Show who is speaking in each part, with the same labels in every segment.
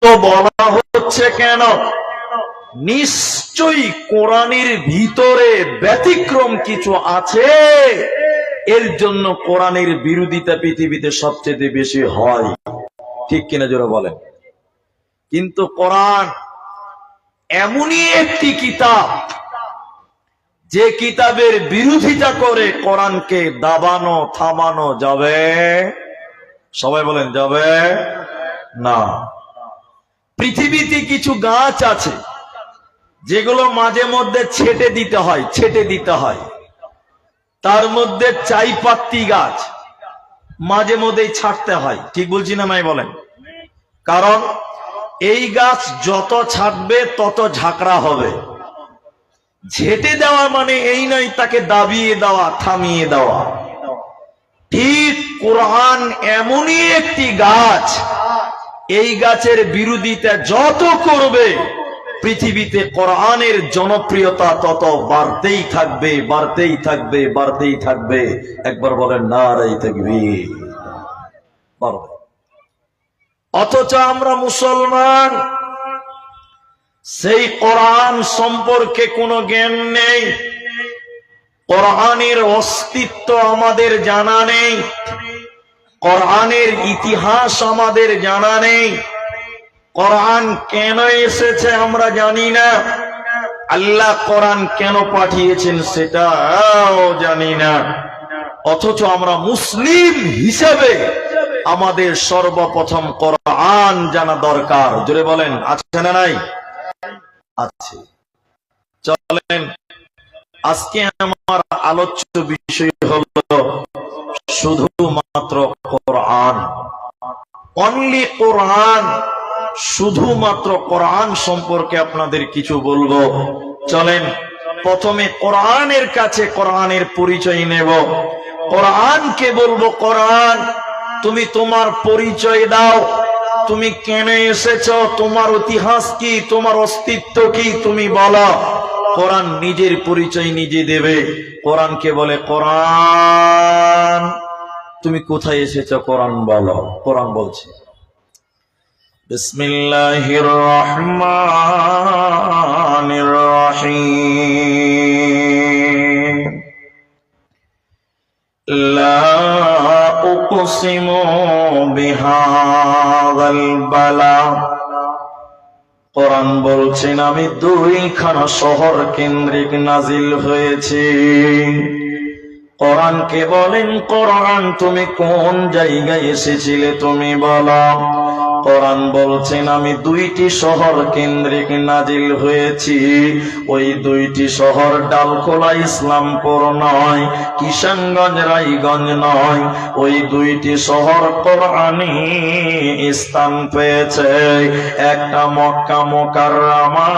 Speaker 1: তো বলা হচ্ছে কেন? নিশ্চয়ই কোরআনের ভিতরে ব্যতিক্রম কিছু আছে, এর জন্য কোরআনের বিরোধিতা পৃথিবীতে সবচেয়ে বেশি হয়। ঠিক কিনা জোরে বলেন? কিন্তু কোরআন এমনই একটি কিতাব, যে কিতাবের বিরোধিতা করে কোরআনকে দাবানো থামানো যাবে? সবাই বলেন যাবে না। পৃথিবীতে কিছু গাছ আছে যেগুলো মাঝে মধ্যে ছেটে দিতে হয়। তার মধ্যে চাইপাত্তি গাছ মাঝে মধ্যেই ছাড়তে হয়। ঠিক বলছি না নাই বলেন? কারণ এই গাছ যত ছাড়বে তত ঝাঁকড়া হবে। ঝেঁটে দেওয়া মানে এই নয় তাকে দাবিয়ে দেওয়া, থামিয়ে দেওয়া। ঠিক কোরআন এমনই একটি গাছ, এই গাছের বিরোধিতা যত করবে পৃথিবীতে কোরআনের জনপ্রিয়তা তত বাড়তেই থাকবে, বাড়তেই থাকবে, বাড়তেই থাকবে। একবার বলেন নারায়ে তাকবীর। বাড়বে। অথচ আমরা মুসলমান, সেই কোরআন সম্পর্কে কোনো জ্ঞান নেই, কোরআনের অস্তিত্ব আমাদের জানা নেই, কোরআনের ইতিহাস আমাদের জানা নেই, কোরআন কেন এসেছে আমরা জানি না, আল্লাহ কোরআন কেন পাঠিয়েছেন সেটাও জানি না। অথচ আমরা মুসলিম হিসেবে আমাদের সর্বপ্রথম কোরআন জানা দরকার। জোরে বলেন আছে না নাই? আছে। চলেন, আজকে আমার আলোচ্য বিষয় হলো শুধুমাত্র কোরআন, অনলি কোরআন। শুধুমাত্র কোরআন সম্পর্কে আপনাদের কিছু বলবো। চলেন প্রথমে কোরআনের কাছে কোরআনের পরিচয় নেব। কোরআনকে বলবো, কোরআন তুমি তোমার পরিচয় দাও, তুমি কেন এসেছো, তোমার ইতিহাস কি, তোমার অস্তিত্ব কি, তুমি বলো। কোরআন নিজের পরিচয় নিজে দেবে। কোরআনকে বলে, কোরআন তুমি কোথায় এসেছো, কোরআন বলো। কোরআন বলছে বিসমিল্লাহির রহমানির রহিম, লা উকসিমু বিহাযাল বালাদ। কোরআন বলছেন আমি দুইখানা শহর কেন্দ্রিক নাজিল হয়েছি। কোরআনকে বলেন, কোরআন তুমি কোন জায়গায় এসেছিলে তুমি বলো। কোরআন বলছেন আমি দুইটি শহর কেন্দ্রিক নাজিল হয়েছি। ওই দুইটি শহর ডালখোলা ইসলামপুর নয়, কিষানগঞ্জ রায়গঞ্জ নয়। ওই দুইটি শহর কোরআনে স্থান পেয়েছে। একটা মক্কা মুকাররমা,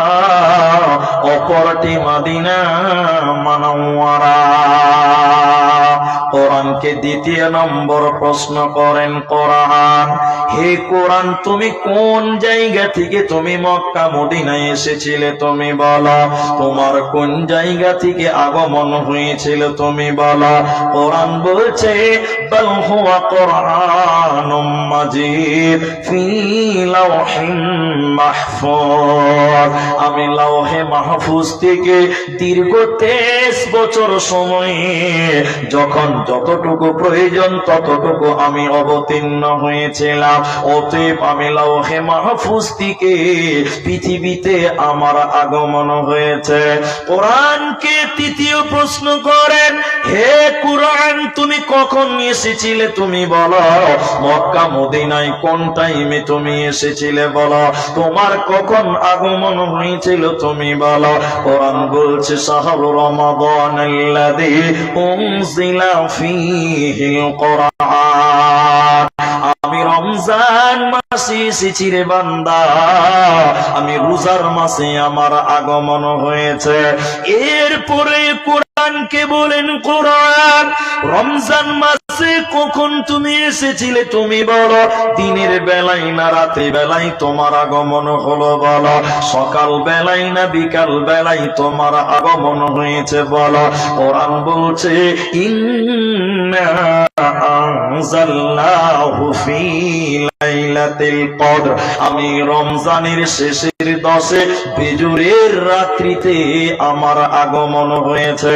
Speaker 1: অপরটি মদিনা মুনাওয়ারা। কোরআনকে দ্বিতীয় নম্বর প্রশ্ন করেন কোরআন, হে কোরআন তুমি কোন জায়গা থেকে তুমি মক্কা মদিনায় এসেছিলে তুমি বলো। তোমার কোন জায়গা থেকে আগমন হয়েছিল তুমি বলো। কোরআন বলছে বাল হুয়া কুরআনুম মাজিদ ফি লাওহিম মাহফুজ। আমি লাওহে মাহফুজ থেকে দীর্ঘ 23 বছর সময়ে যখন যতটুকু প্রয়োজন ততটুকু আমি অবতীর্ণ হয়েছিলাম। অতএব আমি লাওহে মাহফুজ থেকে পৃথিবীতে আমার আগমন হয়েছে। কোরআনকে তৃতীয় প্রশ্ন করেন, হে কোরআন তুমি কখন এসেছিলে তুমি বলো। মক্কা মদিনায় কোন টাইমে তুমি এসেছিলে বলো। তোমার কখন আগমন হয়েছিল তুমি বলো। কোরআন বলছে শাহরু রমাদানাল্লাযী উনজিলা ফীহিল কুরআন। আমি রমজান মাসে এসেছি রে বান্দা, আমি রোজার মাসে আমার আগমন হয়েছে। এরপরে কোরআনকে বলেন, কোরআন রমজান মাসে কখন তুমি এসেছিলে তুমি বলো। দিনের বেলায় না রাতে বেলায় তোমার আগমন হলো বলো। সকাল বেলায় না বিকাল বেলায় তোমার আগমন হয়েছে বলো। কোরআন বলছে ইন্না আনজালনাহু ফি লাইলাতিল কদর, আমি রমজানের শেষের 10 বিজুরের রাত্রিতে আমার আগমন হয়েছে,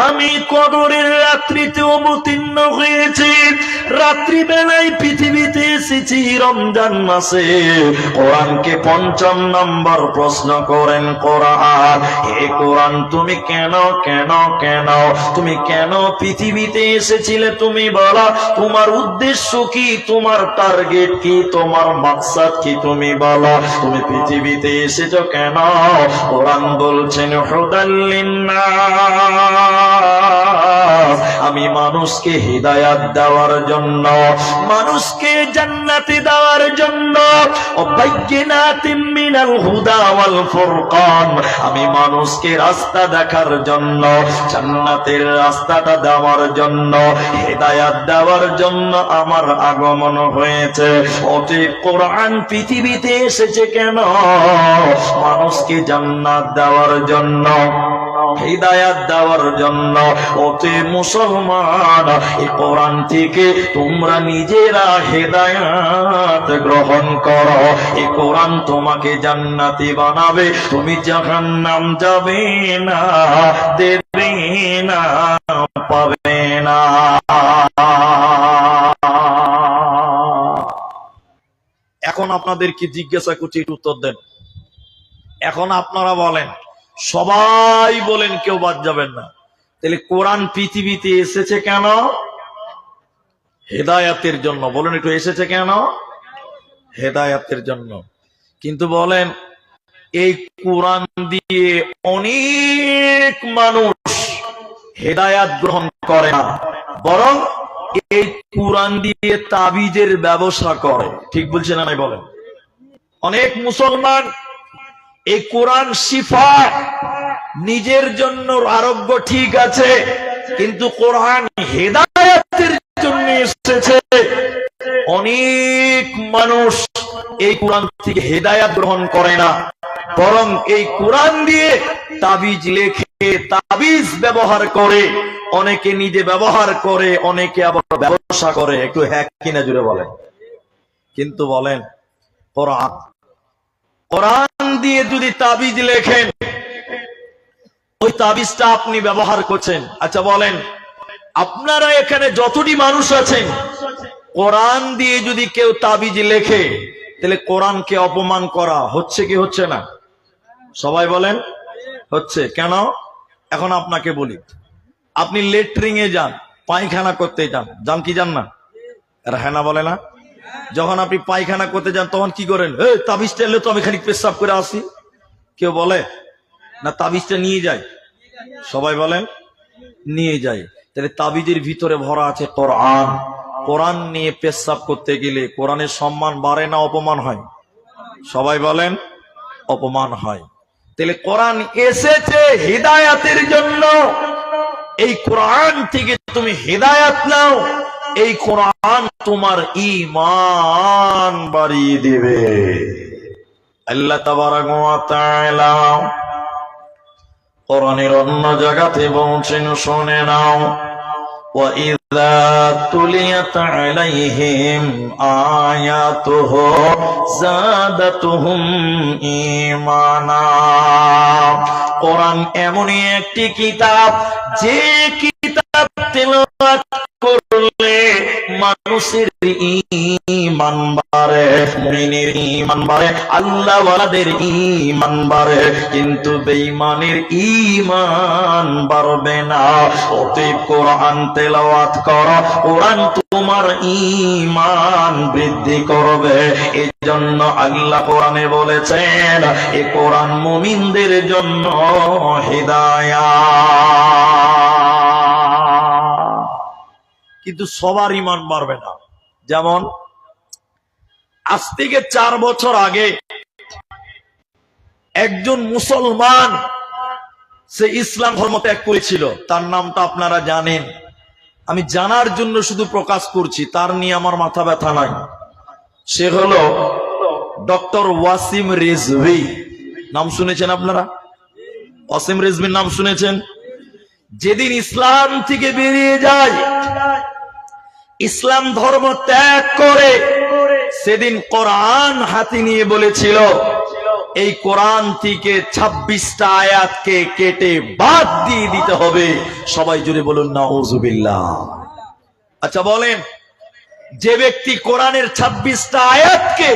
Speaker 1: আমি কদরের রাত্রিতে অবতীর্ণ হয়েছি, রাত্রি বেলায় পৃথিবীতে এসেছি রমজান মাসে। কোরআনকে ৫ম নম্বর প্রশ্ন করেন কোরআন, হে কোরআন তুমি কেন কেন কেন তুমি কেন পৃথিবীতে এসেছিলে, তুমি বলো তোমার উদ্দেশ্য কি, তোমার টার্গেট কি, তোমার মাকসাদ কি, তুমি বলো তুমি পৃথিবীতে এসেছো কেন। কোরআন বলছেন হুদাল লিন্নাস, আমি মানুষকে হিদায়াত দেওয়ার জন্য, মানুষকে জান্নাতে দেওয়ার জন্য, ওয়াবায়্যিনাতিম মিনাল হুদা ওয়াল ফুরকান, আমি মানুষকে রাস্তা দেখার জন্য, জান্নাতের রাস্তাটা দেওয়ার জন্য, হিদায়াত দেওয়ার জন্য আমার আগমন হয়েছে। অতএব কোরআন পৃথিবীতে এসেছে কেন, মানুষকে জান্নাত দেওয়ার জন্য, হিদায়াত দেওয়ার জন্য। অতএব মুসলমান, এই কোরআন থেকে তোমরা নিজেরা হিদায়াত গ্রহণ করো, এই কোরআন তোমাকে জান্নাতি বানাবে, তুমি জাহান্নাম যাবে না, দেবে না, পাবে না। এখন আপনাদেরকে জিজ্ঞাসা করছি, একটু উত্তর দেন। এখন আপনারা বলেন, সবাই বলেন, কেউ বাদ যাবেন না, তাহলে কোরআন পৃথিবীতে এসেছে কেন? হেদায়াতের জন্য। বলেন একটু, এসেছে কেন? হেদায়াতের জন্য। কিন্তু বলেন, এই কোরআন দিয়ে অনেক মানুষ হেদায়াত গ্রহণ করে না, বরং এই কোরআন দিয়ে তাবিজের ব্যবসা করে। ঠিক বলছেন না? নাই বলেন। অনেক মুসলমান এই কোরআন শিফা, নিজের জন্য আরোগ্য ঠিক আছে, কিন্তু কোরআন হেদায়াতের জন্য এসেছে। অনেক মানুষ এই কোরআন থেকে হেদায়াত গ্রহণ করে না, বরং এই কোরআন দিয়ে তাবিজ লেখে, তাবিজ ব্যবহার করে, অনেকে নিজে ব্যবহার করে, অনেকে আবার ব্যবসা করে। একটু হ্যাঁ কিনা জুড়ে বলেন। কিন্তু বলেন, কোরআন দিয়ে যদি তাবিজ লেখেন, ওই তাবিজটা আপনি ব্যবহার করছেন। আচ্ছা বলেন, আপনারা এখানে যতটি মানুষ আছেন, কোরআন দিয়ে যদি কেউ তাবিজ লেখে, তাহলে কোরআনকে অপমান করা হচ্ছে কি হচ্ছে না? সবাই বলেন, হচ্ছে। কেন? এখন আপনাকে বলি, আপনি লেট্রিং এ যান, পায়খানা করতে যান, যান কি যান না? হ্যাঁ না বলে না? যখন আপনি পায়খানা করতে যান, তখন কি করেন? তাবিজটা এলে তো আমি খানিক পেশাব করে আসি। কেউ বলে না তাবিজটা নিয়ে যায়? সবাই বলেন, নিয়ে যায়। তাহলে তাবিজের ভিতরে ভরা আছে কোরআন। কোরআন নিয়ে পেশাব করতে গেলে কোরআনের সম্মান বাড়ে না অপমান হয়? সবাই বলেন, অপমান হয়। তাহলে কোরআন এসেছে হিদায়াতের জন্য, এই কোরআন থেকে তুমি হিদায়াত নাও, এই কোরআন তোমার ঈমান বাড়িয়ে দিবে। আল্লাহ তাবারাক ওয়া তাআলা কোরআনের অন্য জায়গাতে বলছেন, শুনে নাও, ওয়া ইযা তুলিয়াত আলাইহিম আয়াতুহু যাদাতুহুম ঈমানা। কোরআন এমনই একটি কিতাব, যে কিতাব তেলাওয়াত করলে মানুষের ঈমান বাড়ে, মুমিনের ঈমান বাড়ে, আল্লাহওয়ালাদের ঈমান বাড়ে, কিন্তু বেঈমানের ঈমান বাড়বে না। অতএব কোরআন তেলাওয়াত করো, কোরআন তোমার ঈমান বৃদ্ধি করবে। এই জন্য আল্লাহ কোরআনে বলেছেন, এই কোরআন মুমিনদের জন্য হিদায়াত। কিন্তু সবার ঈমান বাড়বে না। যেমন আজ থেকে 4 বছর আগে একজন মুসলমান, সে ইসলাম ধর্ম ত্যাগ করেছিল, তার নামটা আপনারা জানেন। আমি জানার জন্য শুধু প্রকাশ করছি, তার নিয়ে আমার মাথা ব্যথা নাই। সে হলো ডক্টর ওয়াসিম রিজভী। নাম শুনেছেন আপনারা? ওয়াসিম রিজভীর নাম শুনেছেন? যেদিন ইসলাম থেকে বেরিয়ে যায়, ইসলাম ধর্ম ত্যাগ করে সেদিন কোরআন হাতে নিয়ে বলেছিল এই কোরআন থেকে 26টা আয়াতকে কেটে বাদ দিয়ে দিতে হবে। সবাই জুড়ে বলুন নাউজুবিল্লাহ। আচ্ছা বলেন, যে ব্যক্তি কোরআনের 26টা আয়াতকে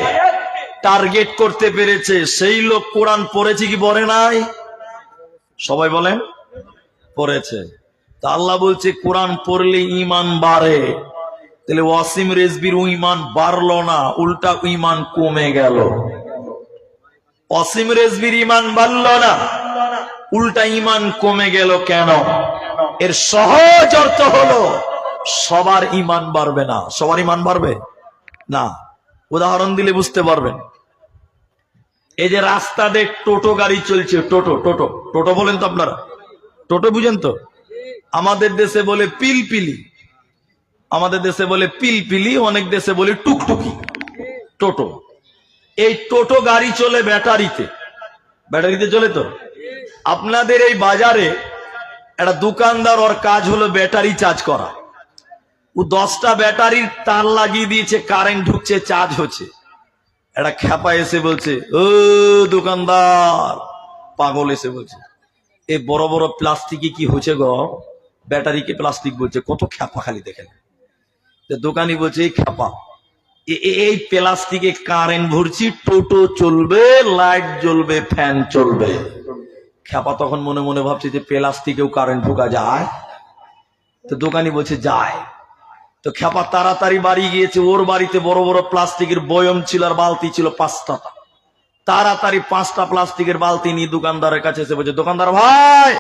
Speaker 1: টার্গেট করতে পেরেছে সেই লোক কোরআন পড়েছে কি পড়ে নাই? সবাই বলেন পড়েছে। তা আল্লাহ বলছে কোরআন পড়লে ঈমান বাড়ে, তাহলে ওয়াসিম রেজবির ঈমান বাড়লো না, উল্টা ঈমান কমে গেল। ওয়াসিম রেজবির ঈমান বাড়লো না, উল্টা ঈমান কমে গেল কেন? এর সহজ অর্থ হলো সবার ঈমান বাড়বে না। সবার ঈমান বাড়বে না। উদাহরণ দিলে বুঝতে পারবেন। এই যে রাস্তা দিয়ে টোটো গাড়ি চলছে, টোটো টোটো টোটো বলেন তো আপনারা? টোটো বুঝেন তো? আমাদের দেশে বলে পিলপিলি, আমাদের দেশে বলে পিলপিলি, অনেক দেশে বলে টুকটুকি। টোটো, এই টোটো গাড়ি চলে ব্যাটারিতে। ব্যাটারিতে চলে তো। আপনাদের এই বাজারে একটা দোকানদার, ওর কাজ হলো ব্যাটারি চার্জ করা। ও 10টা ব্যাটারির তার লাগিয়ে দিয়েছে, কারেন্ট ঢুকছে, চার্জ হচ্ছে। একটা খ্যাপা এসে বলছে, ও দোকানদার, পাগল এসে বলছে, এই বড় বড় প্লাস্টিকে কি হচ্ছে গো? ব্যাটারিকে প্লাস্টিক বলছে, কত খ্যাপা খালি দেখেন। দোকানি বলছে, এই খ্যাপা, এই প্লাস্টিকে কারেন্ট ভরছি, টোটো চলবে, লাইট জ্বলবে, ফ্যান চলবে। খ্যাপা তখন মনে মনে ভাবছে যে প্লাস্টিকেও কারেন্ট ঢোকা যায়? তো দোকানি বলছে যায়। তো খ্যাপা তাড়াতাড়ি বাড়ি গিয়েছে। ওর বাড়িতে বড় বড় প্লাস্টিকের বয়ম ছিল আর বালতি ছিল 5টা। তাড়াতাড়ি 5টা প্লাস্টিকের বালতি নিয়ে দোকানদারের কাছে এসে বলছে, দোকানদার ভাই,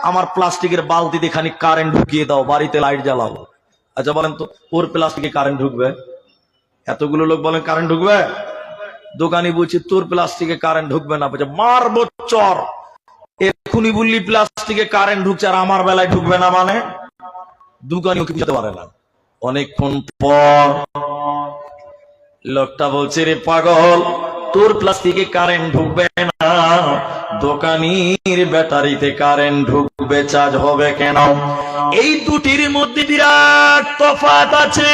Speaker 1: আমার প্লাস্টিকের বালতিতে খানিক কারেন্ট ঢুকিয়ে দাও, বাড়িতে লাইট জ্বালাবো। আচ্ছা বলেন তো, ওর প্লাস্টিকে কারেন্ট ঢুকবে? এতগুলো লোক বলেন কারেন্ট ঢুকবে? দোকানি বলছে, তোর প্লাস্টিকে কারেন্ট ঢুকবে না। বলছে, মারবো চর, এক্ষুনি বললি প্লাস্টিকে কারেন্ট ঢুকছে আর আমার বেলায় ঢুকবে না মানে? দোকানি ওকে বুঝতে পারে না। অনেকক্ষণ পর লোকটা বলছে, রে পাগল, তোর প্লাস্টিকে কারেন্ট ঢুকবে না, দোকানির ব্যাটারিতে কারেন্ট ঢুকবে, চার্জ হবে কেন? এই দুটির মধ্যে বিরাট তফাৎ আছে।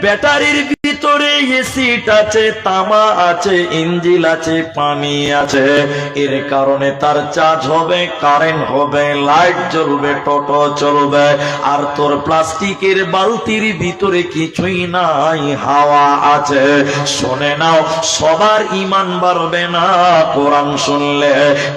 Speaker 1: ব্যাটারির ভিতরে এসিড আছে, তামা আছে, ইঞ্জিল আছে, পানি আছে। এর কারণে তার চার্জ হবে, কারেন্ট হবে, লাইট জ্বলবে, টোটো চলবে। আর তোর প্লাস্টিকের বালতির ভিতরে কিছুই নাই, হাওয়া আছে। শুনে নাও, সবার ঈমান বাড়বে না কোরআন শুনলে।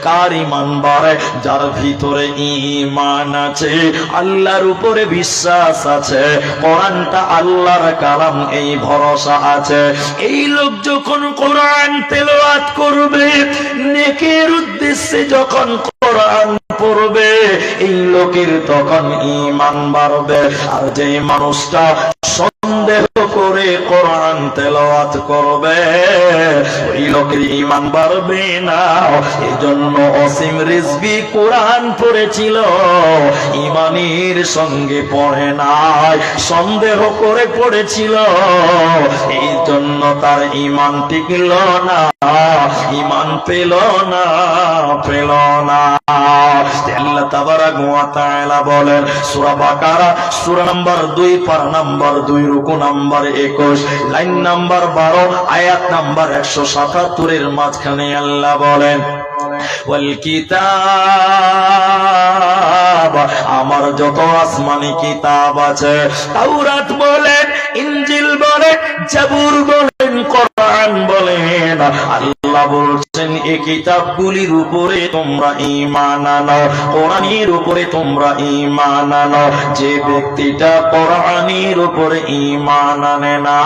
Speaker 1: কার ঈমান বাড়ে? যার ভিতরে ঈমান আছে, আল্লাহর উপরে বিশ্বাস আছে, কোরআনটা আল্লাহর কালাম, এই ভরসা আছে। এই লোক যখন কোরআন তেলাওয়াত করবে, নেকের উদ্দেশ্যে যখন কোরআন পড়বে, এই লোকের তখন ঈমান বাড়বে। আর যে মানুষটা সন্দেহ করে কোরআন তেলাওয়াত করবে, ওই লোকের ঈমান বাড়বে না। এজন্য ওয়াসিম রিজভী কোরআন পড়েছিল, ঈমানের সঙ্গে পড়ে নাই, সন্দেহ করে পড়েছিল। এই জন্য তার ঈমান টিকল না, ঈমান পেল না, পেল না। আল্লাহ তাবারাক ওয়া তাআলা বলেন সূরা বাকারা, সূরা নাম্বার 2, পারা নাম্বার 2, রুকু নাম্বার 21, লাইন নাম্বার 12, আয়াত নাম্বার 177 এর মাঝখানে আল্লাহ বলেন, ওয়াল কিতাব, আমার যত আসমানি কিতাব আছে, তাওরাত বলেন, ইনজিল বলেন, জাবুর বলেন, কোরআন বলেন, আল্লাহ বলছেন এই কিতাবগুলির উপরে তোমরা ঈমান আনো, কোরআনের উপরে তোমরা ঈমান আনো। যে ব্যক্তিটা কোরআনের উপরে ঈমান আনে না,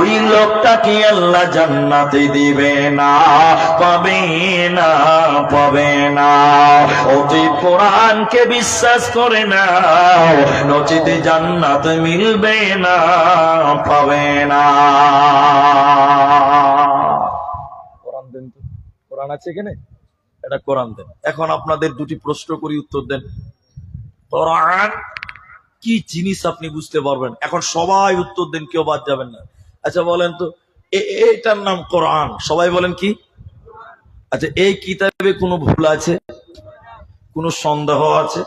Speaker 1: ওই লোকটাকে আল্লাহ জান্নাতে দিবে না, পাবে না, পাবে না। অতএব কোরআনকে বিশ্বাস করে না, নচিতে জান্নাত মিলবে না, পাবে না। কোরআন দেন তো, কোরআন আছে এখানে, এটা কোরআন দেন। এখন আপনাদের দুটি প্রশ্ন করি, উত্তর দেন। কোরআন কি জিনিস আপনি বুঝতে পারবেন। এখন সবাই উত্তর দেন, কেউ বাদ যাবেন না। আচ্ছা বলেন তো, এটার নাম কোরআন, সবাই বলেন কি? আচ্ছা, এই কিতাবে কোনো ভুল আছে? কোনো সন্দেহ আছে?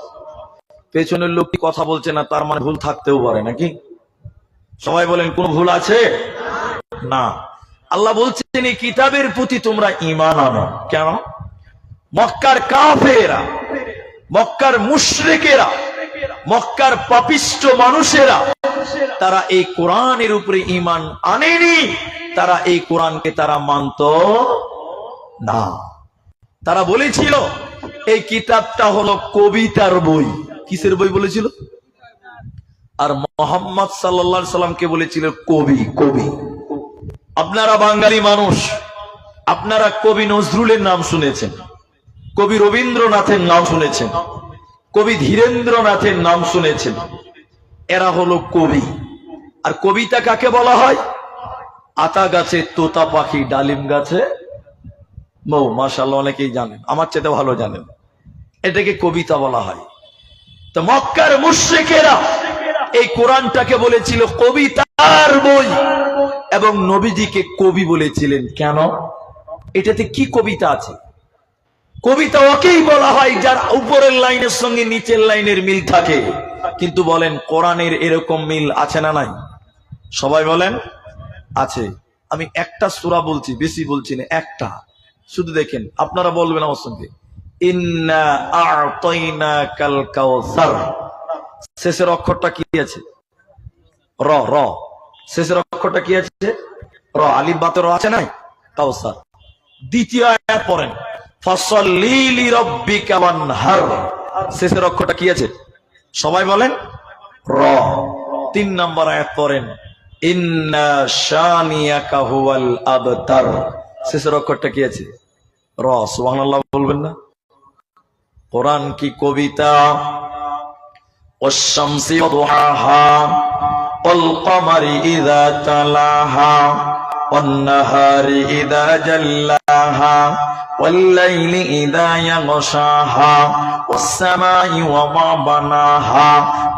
Speaker 1: পেছনের লোক কি কথা বলছে না, তার মানে ভুল থাকতেও পারে নাকি? সবাই বলেন কোন ভুল আছে? না। আল্লাহ বলছেন এই কিতাবের প্রতি তোমরা ঈমান আনো। কেন? মক্কার কাফেরা, মক্কার মুশরিকেরা, মক্কার পাপিষ্ঠ মানুষেরা তারা এই কোরআনের উপরে ঈমান আনেনি। তারা এই কোরআনকে তারা মানত না। তারা বলেছিল এই কিতাবটা হলো কবিতার বই। কিসের বই বলেছিল? আর মুহাম্মদ সাল্লাল্লাহু আলাইহি সাল্লামকে বলেছিল কবি। কবি। আপনারা বাঙালি মানুষ, আপনারা কবি নজরুলের নাম শুনেছেন, কবি রবীন্দ্রনাথের নাম শুনেছেন, কবি ধীরেন্দ্রনাথের নাম শুনেছেন। এরা হলো কবি। আর কবিতা কাকে বলা হয়? আতা গাছে তোতা পাখি, ডালিম গাছে মৌ। মাশাআল্লাহ, অনেকেই জানেন, আমার চেয়ে ভালো জানেন। এটাকে কবিতা বলা হয়। তো মক্কার মুশরিকেরা এই কোরআনটাকে বলেছিল কবিতার বই এবং নবীজিকে কবি বলেছিলেন। কেন? এটাতে কি কবিতা আছে? কবিতা ওকেই বলা হয় যার উপরের লাইনের সঙ্গে নিচের লাইনের মিল থাকে। কিন্তু বলেন কোরআনের এরকম মিল আছে না নাই? সবাই বলেন আছে। আমি একটা সূরা বলছি, বেশি বলছি না, একটা শুধু দেখেন, আপনারা বলবেন আমার সঙ্গে, ইন্না আ'তাইনাকাল কাউসার। শেষের অক্ষরটা কি আছে? র। র শেষের অক্ষরটা কি আছে? র। আলিফ বাতে র আছে নাই? কাউসার। দ্বিতীয় আয়াত পড়েন, ফাসাল্লি লিরাব্বিকা ওয়ানহার। শেষের অক্ষরটা কি আছে? সবাই বলেন র। 3 নম্বর আয়াত পড়েন, ইন্না শানিয়াকা হুয়াল আবতার। শেষের অক্ষরটা কি আছে? র। সুবহানাল্লাহ বলবেন না? কোরআন কি কবিতা? ওয়াশ-শামসি ওয়াদুহাহা ওয়াল কমারি ইযা তালাহা ওয়ান নাহারি ইযা জাল্লাহা ওয়াল লাইলি ইযা ইয়াগশাহা ওয়াস সামাই ওয়া মা বানাহা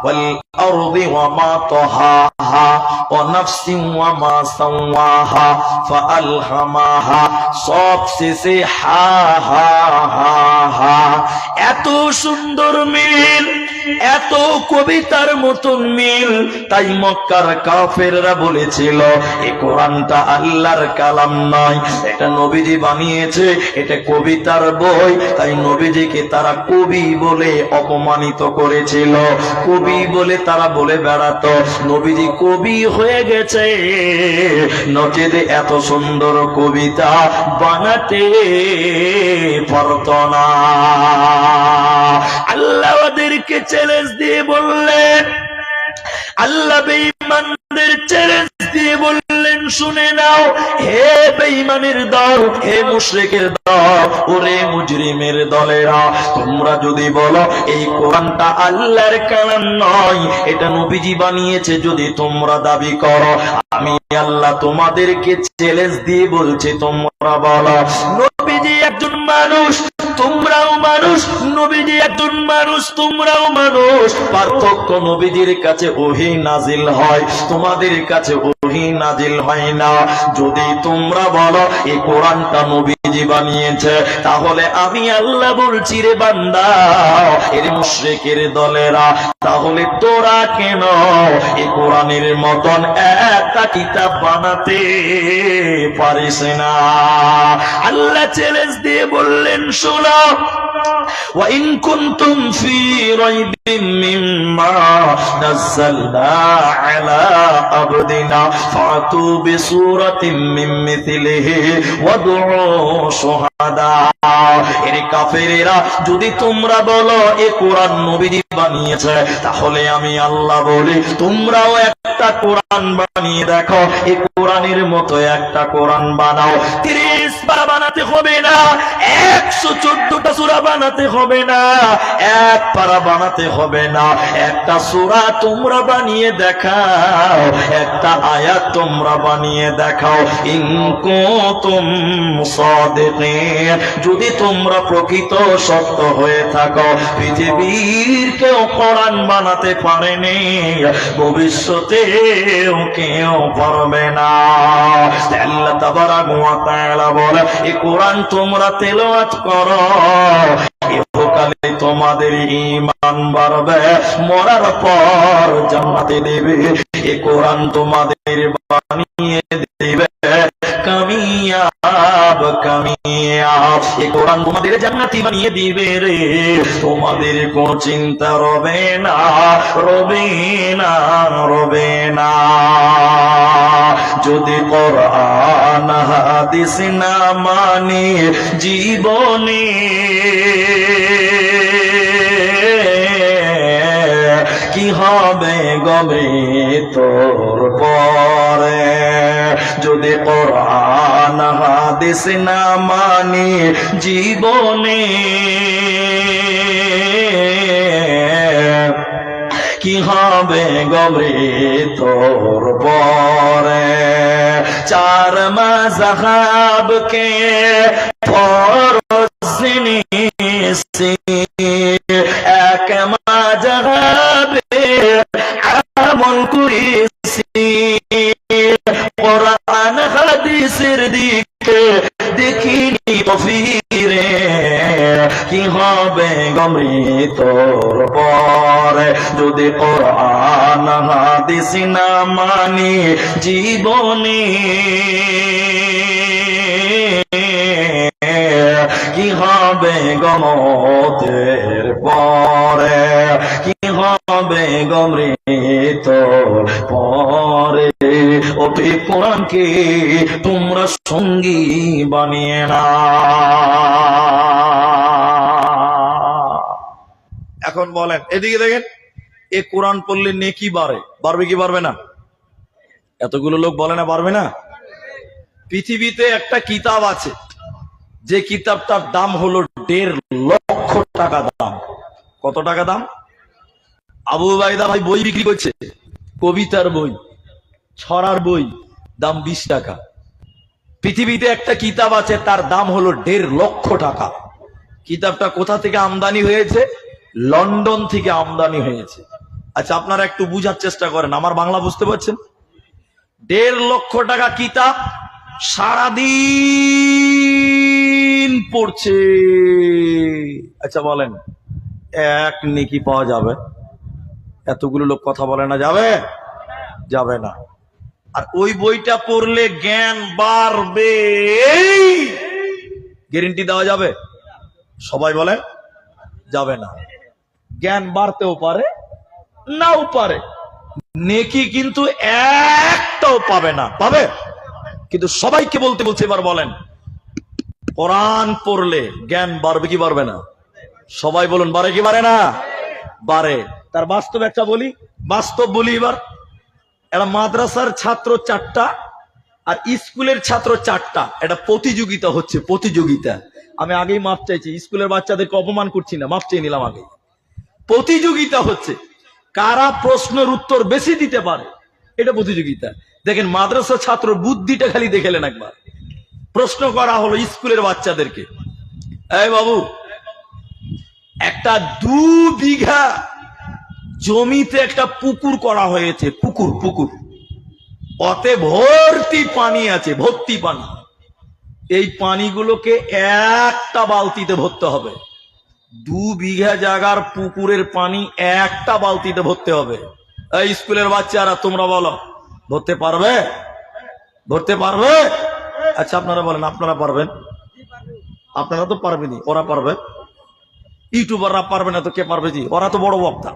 Speaker 1: ওয়াল আরদি ওয়া মা তাহাহা ওয়া নাফসিন ওয়া মা সাওয়াহা ফাআলহামাহা। সব শেষে হা হা হা হা। এত সুন্দর মিল, এত কবিতার মতন মিল। তাই মক্কার কাফেররা বলেছিল এই কোরআনটা আল্লাহর কালাম নয়, এটা নবীজি বানিয়েছে, এটা কবিতার বই। তাই নবীজিকে তারা কবি বলে অপমানিত করেছিল। কবি বলে তারা বলে বেড়াতো নবীজি কবি হয়ে গেছে, নচেত এত সুন্দর কবিতা বানাতে পারত না। আল্লাহ ওদেরকে চ্যালেঞ্জ দিয়ে বললেন, আল্লাহ বেঈমানদের চ্যালেঞ্জ দিয়ে বললেন, শুনে নাও হে বেঈমানের দল, হে মুশরিকের দল, ওরে মুজরিমের দলেরা, তোমরা যদি বলো এই কোরআনটা আল্লাহর কালাম নয়, এটা নবীজি বানিয়েছে, যদি তোমরা দাবি করো, আমি আল্লাহ তোমাদেরকে চ্যালেঞ্জ দিয়ে বলছি, তোমরা বলো নবীজি একজন মানুষ, তোমরাও মানুষ, নবীজি একজন মানুষ, তোমরাও মানুষ। পার্থক্য নবীজির কাছে ওহী নাজিল হয়, তোমাদের কাছে ওহী নাজিল হয় না। যদি তোমরা বলো এই কোরআনটা নবীজি বানিয়েছে, তাহলে আমি আল্লাহ বলছি রে বান্দা, এর মুশরিকের দলেরা, তাহলে তোরা কেন এই কোরআনের মতন একটা কিতাব বানাতে পারিস না? আল্লাহ চ্যালেঞ্জ দিয়ে বললেন, শোনো, وَإِن كُنتُمْ فِي رَيْبٍ مِّمَّا نَزَّلْنَا عَلَىٰ عَبْدِنَا فَأْتُوا بِسُورَةٍ مِّن مِّثْلِهِ وَادْعُوا شُهَدَاءَكُمْ। এর কাফেরেরা, যদি তোমরা বলো এ কোরআন নবীজি বানিয়েছে, তাহলে আমি আল্লাহ বলি তোমরাও একটা কোরআন বানিয়ে দেখো, এই কোরআনের মতো একটা কোরআন বানাও। 30 পারা বানাতে হবে না, 114টা সূরা বানাতে হবে না, 1 পারা বানাতে হবে না, একটা সূরা তোমরা বানিয়ে দেখাও, একটা আয়াত তোমরা বানিয়ে দেখাও। ইন কুনতুম সাদিকিন, যদি তোমরা প্রকৃত সত্য হয়ে থাকো। পৃথিবীর কেউ কোরআন বানাতে পারেনি, ভবিষ্যতেও কেউ পারবে না। আল্লাহ তাবারাক ওয়া তাআলা বলে এই কোরআন তোমরা তেলাওয়াত করো, পরকালে তোমাদের ঈমান বাড়বে, মরার পর জান্নাতে দেবে। এ কোরআন তোমাদের বানিয়ে দেবে কামিয়াব কামিয়াব। এ কোরআন তোমাদের জান্নাতি বানিয়ে দিবে রে, তোমাদের কোন চিন্তা রবে না, রবে না, রবে না। যদি কোরআন হাদিস না মানি জীবনে, কি হবে গবে তোর পরে। যদি কোরআন হাদিস না মানি জীবনে, কি হবে গবে তোর পরে। চার মাযহাবকে ফরজ জেনেছি, এক মাযহাবে আমল করেছি, কোরআন হাদিসের দিকে দেখিনি ফিরে, কি হবে গমে তোর পরে। যদি কোরআন হাদিস না মানি জীবনে, কি হবে গমতের পরে, কি হবে গমরে তোর পরে। ওই কোরআনকে তোমরা সঙ্গী বানিয়ে না। এখন বলেন, এদিকে দেখেন, এ কোরআন পড়লে নেকি বাড়ে, বাড়বে কি বাড়বে না? এতগুলো লোক বলে না বাড়বে না? পৃথিবীতে একটা কিতাব আছে, যে কিতাবটার দাম হলো 1.5 লক্ষ টাকা দাম। কত টাকা দাম? আবু উবাইদা ভাই বই বিক্রি করছে, কবিতার বই, ছড়ার বই, দাম 20 টাকা। পৃথিবীতে একটা কিতাব আছে, তার দাম হলো 1.5 লক্ষ টাকা। কিতাবটা কোথা থেকে আমদানি হয়েছে? লন্ডন থেকে আমদানি হয়েছে। আচ্ছা, আপনারা একটু বুঝার চেষ্টা করেন, আমার বাংলা বুঝতে পারছেন? 1.5 লক্ষ টাকা কিতাব, সারাদিন পড়ছে। আচ্ছা বলেন, এক নেকি পাওয়া যাবে? এতগুলো লোক কথা বলে না, যাবে? যাবে না। আর ওই বইটা পড়লে জ্ঞান বাড়বে, গ্যারান্টি দেওয়া যাবে? সবাই বলে যাবে না। জ্ঞান বাড়তেও পারে, নাও পারে, নেকি কিন্তু একটাও পাবে না। পাবে? কিন্তু সবাইকে বলতে বলছে, এবার বলেন, কোরআন পড়লে জ্ঞান বাড়বে কি বাড়বে না? সবাই বলুন, বাড়ে কি বাড়ে না? বাড়ে। তার বাস্তব একটা বলি, বাস্তব বলি এবার। এটা মাদ্রাসার ছাত্র 4টা আর স্কুলের ছাত্র 4টা, এটা প্রতিযোগিতা হচ্ছে, প্রতিযোগিতা। আমি আগেই মাপ চাইছি, স্কুলের বাচ্চাদেরকে অপমান করছি না, মাপ চেয়ে নিলাম আগে। প্রতিযোগিতা হচ্ছে, কারা প্রশ্নের উত্তর বেশি দিতে পারে, এটা প্রতিযোগিতা। দেখেন, মাদ্রাসা ছাত্র বুদ্ধিটা খালি দেখেলেন একবার। প্রশ্ন করা হলো স্কুলের বাচ্চাদেরকে, এই বাবু, একটা 2 বিঘা জমিতে একটা পুকুর করা হয়েছে, পুকুর, পুকুর, অতে ভর্তি পানি আছে, ভর্তি পানি। এই পানিগুলোকে একটা বালতিতে ভরতে হবে। 2 বিঘা জায়গার পুকুরের পানি একটা বালতিতে ভরতে হবে। এই স্কুলের বাচ্চারা তোমরা বলো, ভরতে পারবে? ভরতে পারবে? আচ্ছা আপনারা বলেন, আপনারা পারবেন? আপনারা তো পারবেনই, ওরা পারবে। ইউটিউবাররা পারবে না তো কে পারবে? জি, ওরা তো বড় বক্তা,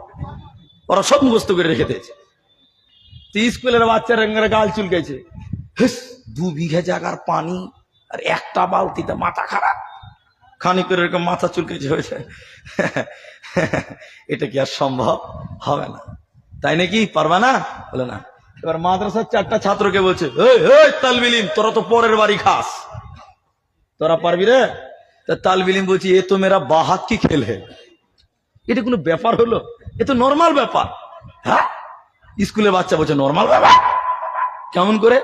Speaker 1: ওরা সব মুখস্থ করে রেখে দিয়েছে। স্কুলের বাচ্চারা গাল চুলকেছে, 2 বিঘা জায়গার পানি আর একটা বালতিতে, মাথা খারাপ। খানি করে এরকম মাথা চুলকেছে হয়েছে, এটা কি আর সম্ভব? হবে না। তাই নাকি? পারবে না? বলে না। এবার মাদ্রাসার 4টা ছাত্রকে বলছে, তালবিলিম, তোরা তো পরের বাড়ি খাস, তোরা পারবি রে? তালবিলিম বলছি, এ তো মেরা বাহাত কি খেল হে। এটা কোনো ব্যাপার হলো? এ তো নর্মাল ব্যাপার। হ্যাঁ, স্কুলের বাচ্চা বলছে নর্মাল ব্যাপার। কেমন করে?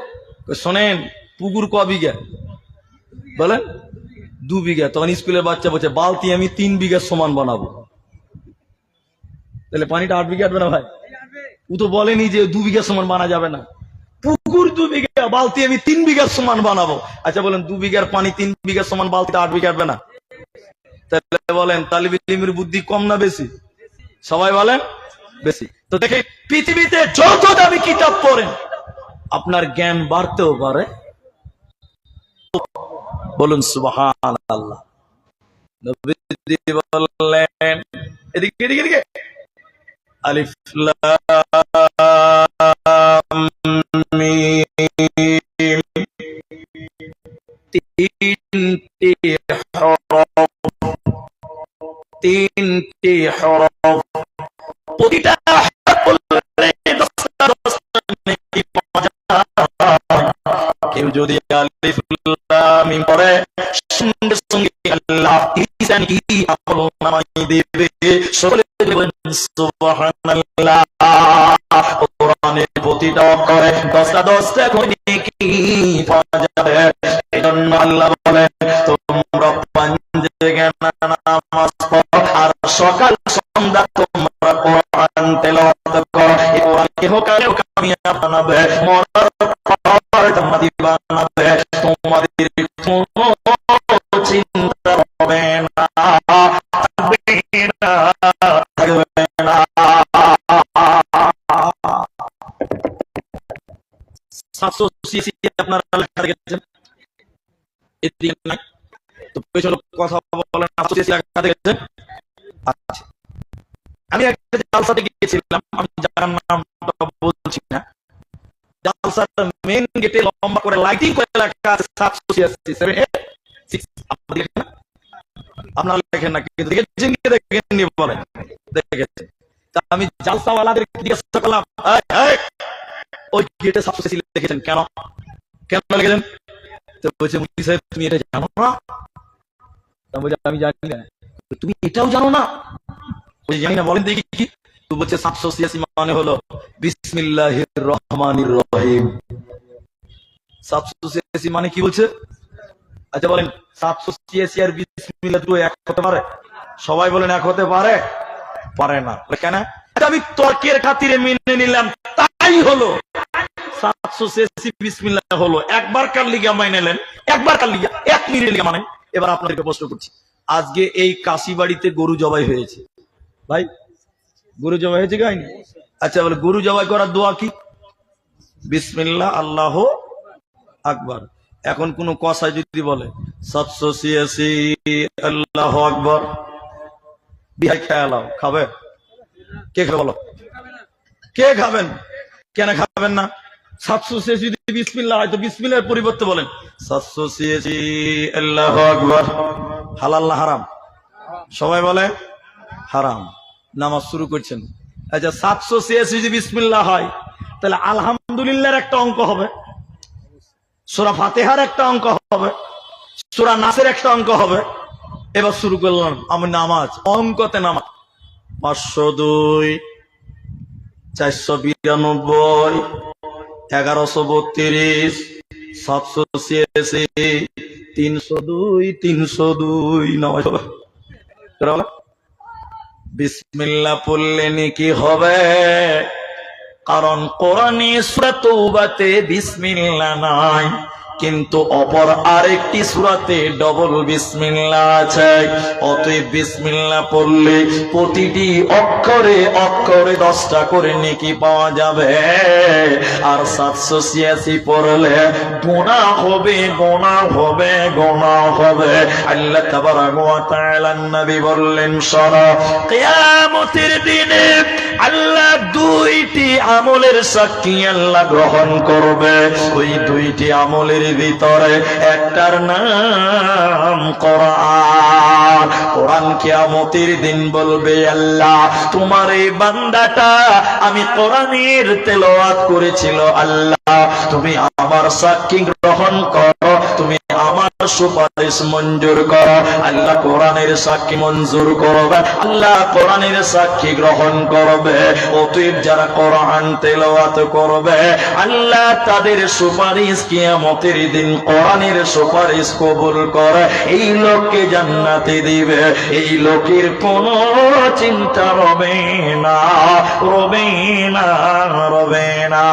Speaker 1: শোনেন, পুকুর ক বিঘা? বলেন 2 বিঘা। তখন স্কুলের বাচ্চা বলছে, বালতি আমি 3 বিঘা সমান বানাবো। তাহলে পানিটা 8 বিঘা আসবে না ভাই? ও তো বলেনি যে 2 বিঘা সমান বানা যাবে না। পুকুর 2 বিঘা, বালতি আমি 3 বিঘা সমান বানাবো। আচ্ছা বলেন, 2 বিঘার পানি 3 বিঘা সমান, বালতিটা 8 বিঘা আসবে না?
Speaker 2: তাহলে বলেন তালিবুল ইলমের বুদ্ধি কম না বেশি? সবাই বলেন বেশি। তো দেখে পৃথিবীতে যত দামি কিতাব পড়েন আপনার জ্ঞান বাড়তেও পারে। বলুন সুবহানাল্লাহ। নবীজি বললেন, এদিকে এদিকে এদিকে, আলিফ লাম মিম, তিনটি হরফ, তিনটি হরফ, প্রতিটা হরফ বললে 10টা 10টা নেকি পাওয়া যায়। কেউ যদি আলিফ লাম মিম পড়ে সঙ্গে সঙ্গে আল্লাহ ইহসান কি আমল নামাই দেবে। সকলে বলেন সুবহানাল্লাহ। কোরআনের প্রতিটা অক্ষরে 10টা 10টা করে নেকি পাওয়া যাবে। এজন্য আল্লাহ বলেন তোমরা পাঁচে নামাজ পড়ো আর সকাল সন্ধ্যা তোমরা কোরআন তেলাওয়াত করো। এই কোরআন ইহকালেও কামিয়াব বানাবে, মরার পর জান্নাতি বানাবে। তোমাদের কোনো চিন্তা হবে না, থাকবে না, থাকবে না। 780 আপনারা লেখা দেখেছেন, এদিকে নাই তো পেছনে কথা বলেন। 780 লেখা দেখেছেন। আচ্ছা, আমি একটা জালসাতে গিয়েছিলাম, আমি জায়গার নামটা বলছি না। জালসার মেইন গেটে লম্বা করে লাইটিং করে লেখা আছে 786 আপনারা দেখেন না? আপনারা লেখেন না, কিন্তু দেখেছেন কি দেখেননি বলেন? দেখেছেন। তা আমি জালসাওয়ালাদের জিজ্ঞাসা করলাম, ওই গেটে 786 লিখেছেন কেন? কেন লিখেছেন? তো বলছে মুফতি সাহেব তুমি এটা জানো না? আমি জানি না। তুমি এটাও জানো না? ওই জানি না, বলেন দেখি কি? তো বলছে 786 মানে হলো বিসমিল্লাহির রহমানির রহিম। 786 মানে কি বলছে? আচ্ছা বলেন 786 আর বিসমিল্লাহ দুটো এক হতে পারে? সবাই বলেন এক হতে পারে? পারে না। কেন? আমি তর্কের খাতিরে মেনে নিলাম, তাই হলো 786 বিসমিল্লাহ হলো। একবার কার লিগা মাইনে নেন, একবার কার লিগা, 1 মিনিট লিগা মানেন। এবার আপনাদেরকে প্রশ্ন করছি, আজকে এই কাশিবাড়িতে গরু জবাই হয়েছে, ভাই গরু জবাই হয়েছে গাইনি? আচ্ছা বলে গরু জবাই করার দোয়া কি? বিসমিল্লাহ আল্লাহু আকবার। এখন কোন কসাই যদি বলে 786 আল্লাহু আকবার, বিহাই খেয়ালাও খাবে? কে খাবে বলো? কে খাবেন? কেন খাবেন না? 786 যদি বিসমিল্লাহ হয় তো বিসমিল্লাহর পরিবর্তে বলেন 786 আল্লাহু আকবার। হালাল না হারাম? সবাই বলে হারাম। নামাজ শুরু করছেন। আচ্ছা 786 যদি বিসমিল্লাহ হয় তাহলে আলহামদুলিল্লাহর একটা অঙ্ক হবে, সূরা ফাতিহার একটা অঙ্ক হবে, সূরা নাসের একটা অঙ্ক হবে। এবার শুরু করলাম আমি নামাজ, অঙ্কতে নামাজ 502 492 1132 786 302 302 নামাজ হবে। বিসমিল্লাহ পড়লে কি হবে? কারণ কোরআনে সূরা তওবাতে বিসমিল্লাহ নাই, কিন্তু অপর আরেকটি সূরাতে ডবল বিসমিল্লাহ আছে। অতএব বিসমিল্লাহ পড়লে প্রতিটি অক্ষরে অক্ষরে 10টা করে নেকি পাওয়া যাবে। আর 786 পড়লে গুনাহ হবে, গুনাহ হবে, গুনাহ হবে। আল্লাহ তাবারাক ওয়া তাআলা নবী বললেন শোনো, কিয়ামতের দিনে আল্লাহ 2টি আমলের সাক্ষী আল্লাহ গ্রহণ করবে। ওই 2টি আমলের ভিতরে একটার নাম কোরআন। কোরআন কিয়ামতের দিন বলবে আল্লাহ তোমার এই বান্দাটা আমি কোরআনের তেলাওয়াত করেছিল, আল্লাহ তুমি আমার সাক্ষী গ্রহণ করো, তুমি আমার সুপারিশ মঞ্জুর করো। আল্লাহ কোরআনের সাক্ষী মঞ্জুর করবে, আল্লাহ কোরআনের সাক্ষী গ্রহণ করবে। অতএব যারা কোরআন তেলাওয়াত করবে আল্লাহ তাদের সুপারিশ কিয়ামতের দিন কোরআনের সুপারিশ কবুল করে এই লোককে জান্নাতে দিবে। এই লোকের কোনো চিন্তা রবে না, রবে না, রবে না।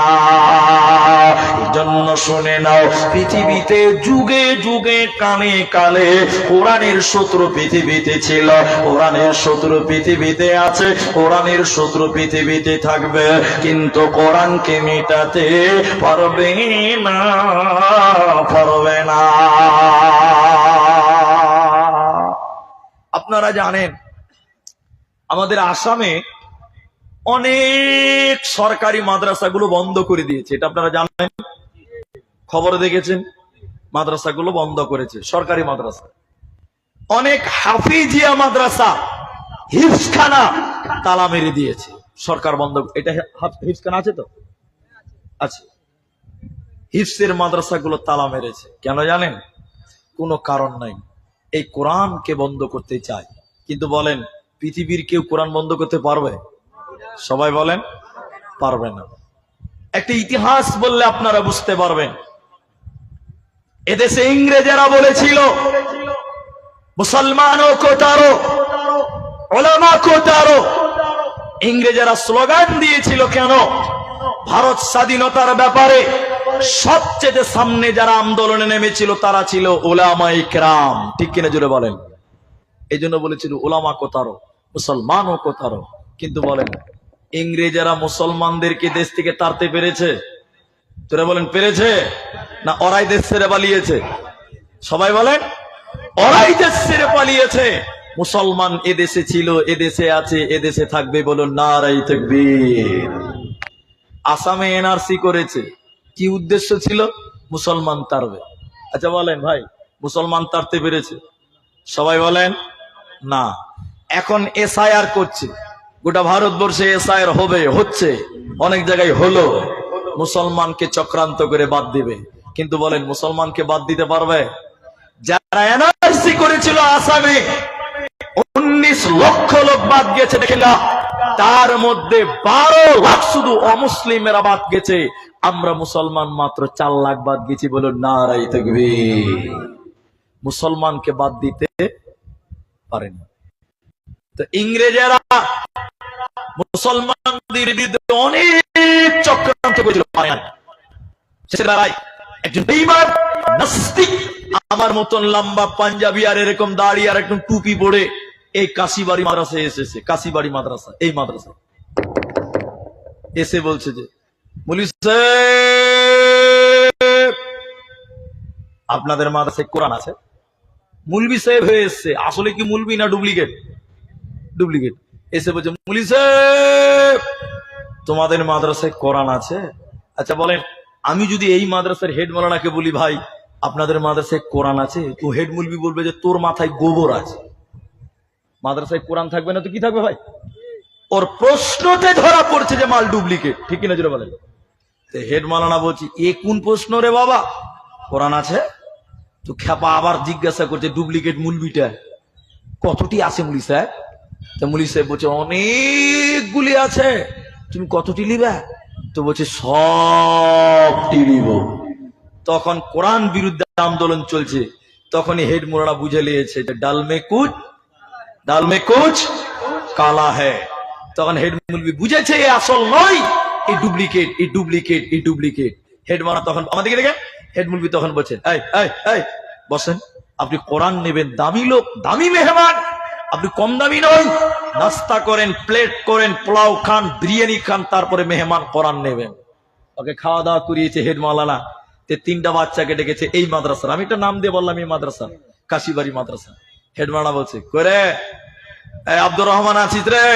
Speaker 2: এই জন্য শুনে নাও
Speaker 1: পৃথিবীতে যুগে যুগে কালে কালে কোরআনের শত্রু পৃথিবীতে ছিল, কোরআনের শত্রু পৃথিবীতে আছে, কোরআনের শত্রু পৃথিবীতে থাকবে, কিন্তু কোরআনকে মেটাতে পারবে না, পারবে না।
Speaker 2: আপনারা জানেন আমাদের আসামে অনেক সরকারি মাদ্রাসাগুলো বন্ধ করে দিয়েছে, এটা আপনারা জানেন, খবরে দেখেছেন, মাদ্রাসাগুলো বন্ধ করেছে, সরকারি মাদ্রাসা। অনেক হাফিজিয়া মাদ্রাসা, হিফজখানা তালা মেরে দিয়েছে, সরকার বন্ধ। এটা হিফজখানা আছে তো, আছে। হিফজের মাদ্রাসাগুলো তালা মেরেছে, কেন জানেন? কোনো কারণ নাই, এই কোরআনকে বন্ধ করতে চায়। কিন্তু বলেন পৃথিবীর কেউ কোরআন বন্ধ করতে পারবে? সবাই বলেন পারবে না। একটা ইতিহাস বললে আপনারা বুঝতে পারবেন। এদেশে ইংরেজেরা বলেছিল মুসলমানও কো তারো, উলামা কো তারো। ইংরেজেরা স্লোগান দিয়েছিল কেন? ভারত স্বাধীনতার ব্যাপারে সবচেয়ে সামনে যারা আন্দোলনে নেমেছিল তারা ছিল উলামায়ে কেরাম, ঠিক কিনা জুড়ে বলেন? এই জন্য বলেছিল উলামা কো তারো, মুসলমানও কো তারো। কিন্তু বলেন ইংরেজেরা মুসলমানদেরকে দেশ থেকে তাড়তে পেরেছে? তোরা বলেন পেরেছে না ওরাই দেশ ছেড়ে পালিয়েছে? সবাই বলেন ওরাই দেশ ছেড়ে পালিয়েছে। মুসলমান এদেশে ছিল, এদেশে আছে, এদেশে থাকবে, বলুন নারায়ে তাকবীর। আসামে এনআরসি করেছে, কি উদ্দেশ্য ছিল? মুসলমান তাড়বে। আচ্ছা বলেন ভাই, মুসলমান তাড়তে পেরেছে? সবাই বলেন না। এখন এসআইআর করছে, গোটা ভারতবর্ষে এসআইআর হবে, হচ্ছে, অনেক জায়গায় হলো, মুসলমানকে চক্রান্ত করে বাদ দিবে। কিন্তু বলেন মুসলমানকে বাদ দিতে পারবে? যারা এনআরসি করেছিল আসামে 19 লক্ষ লোক বাদ গেছে, দেখলাম তার মধ্যে 12 লাখ শুধু অমুসলিমেরা বাদ গেছে। আমরা মুসলমান মাত্র 4 লাখ বাদ গেছি, বলুন নারায়ে তাকবীর। মুসলমানকে বাদ দিতে পারেনি। তো ইংরেজেরা মুসলমানদের বিরুদ্ধে অনেক চক্রান্ত করেছিল। শেষের বেলায় একজন বেঈমান নাস্তিক আমার মতন লম্বা পাঞ্জাবি আর এরকম দাড়ি আর একদম টুপি পরে এই কাশিবাড়ি মাদ্রাসায় এসেছে, কাশিবাড়ি মাদ্রাসা, এই মাদ্রাসা এসে বলছে যে মুফতি সাহেব আপনাদের মাদ্রাসায় কোরআন আছে। মুলবি সাহেব হয়ে এসছে, আসলে কি মুলবি না ডুপ্লিকেট? ডুপ্লিকেট। এসে বলছে মুফতি সাহেব তোমাদের মাদ্রাসায় কোরআন আছে? আচ্ছা বলেন আমি যদি এই মাদ্রাসার হেড মাওলানাকে বলি ভাই আপনাদের মাদ্রাসায় কোরআন আছে, তো হেড মুলবি বলবে যে তোর মাথায় গোবর আছে, মাদ্রাসায় কোরআন থাকবে না তো কি থাকবে ভাই? ওর প্রশ্নতে ধরা পড়ছে যে মাল ডুপ্লিকেট, ঠিক কিনা জোরে বলেন? হেড মাওলানা বলছি এ কোন প্রশ্ন রে বাবা, কোরআন আছে? তো খেপা আবার জিজ্ঞাসা করছে ডুপ্লিকেট মুলবিটা কতটি আছে মুলি সাহেব? তো মুলি সাহেব বলছে অনেকগুলি আছে, তুমি কতটি নিবে? তো বলছে সবটি নিব। তখন কোরআন বিরুদ্ধে আন্দোলন চলছে, তখনই হেড মাওলানা বুঝে নিয়েছে যে ডাল মে কুছ কালা হ্যায়। তখন হেড মুলবি বুঝেছে এ আসল নয়, এই ডুপ্লিকেট, এই ডুপ্লিকেট, এই ডুপ্লিকেট। হেড মাওলানা তখন আমাদেরকে দেখে হেড মুলবি তখন বলছেন এই এই এই বসেন, আপনি কোরআন নেবেন, দামি লোক, দামি মেহমান, আপনি কম দামি নয়, নাস্তা করেন, প্লেট করেন, পোলাও খান, বিরিয়ানি খান, তারপরে মেহমান কোরআন নেবেন। ওকে খাওয়া দাওয়া করিয়েছে হেড মাওলানা। 3টা বাচ্চাকে ডেকেছে এই মাদ্রাসার, আমি একটা নাম দিয়ে বললাম এই মাদ্রাসা কাশিবাড়ি মাদ্রাসা। হেড মাওলানা বলছে করে আব্দুর রহমান আছিস রে?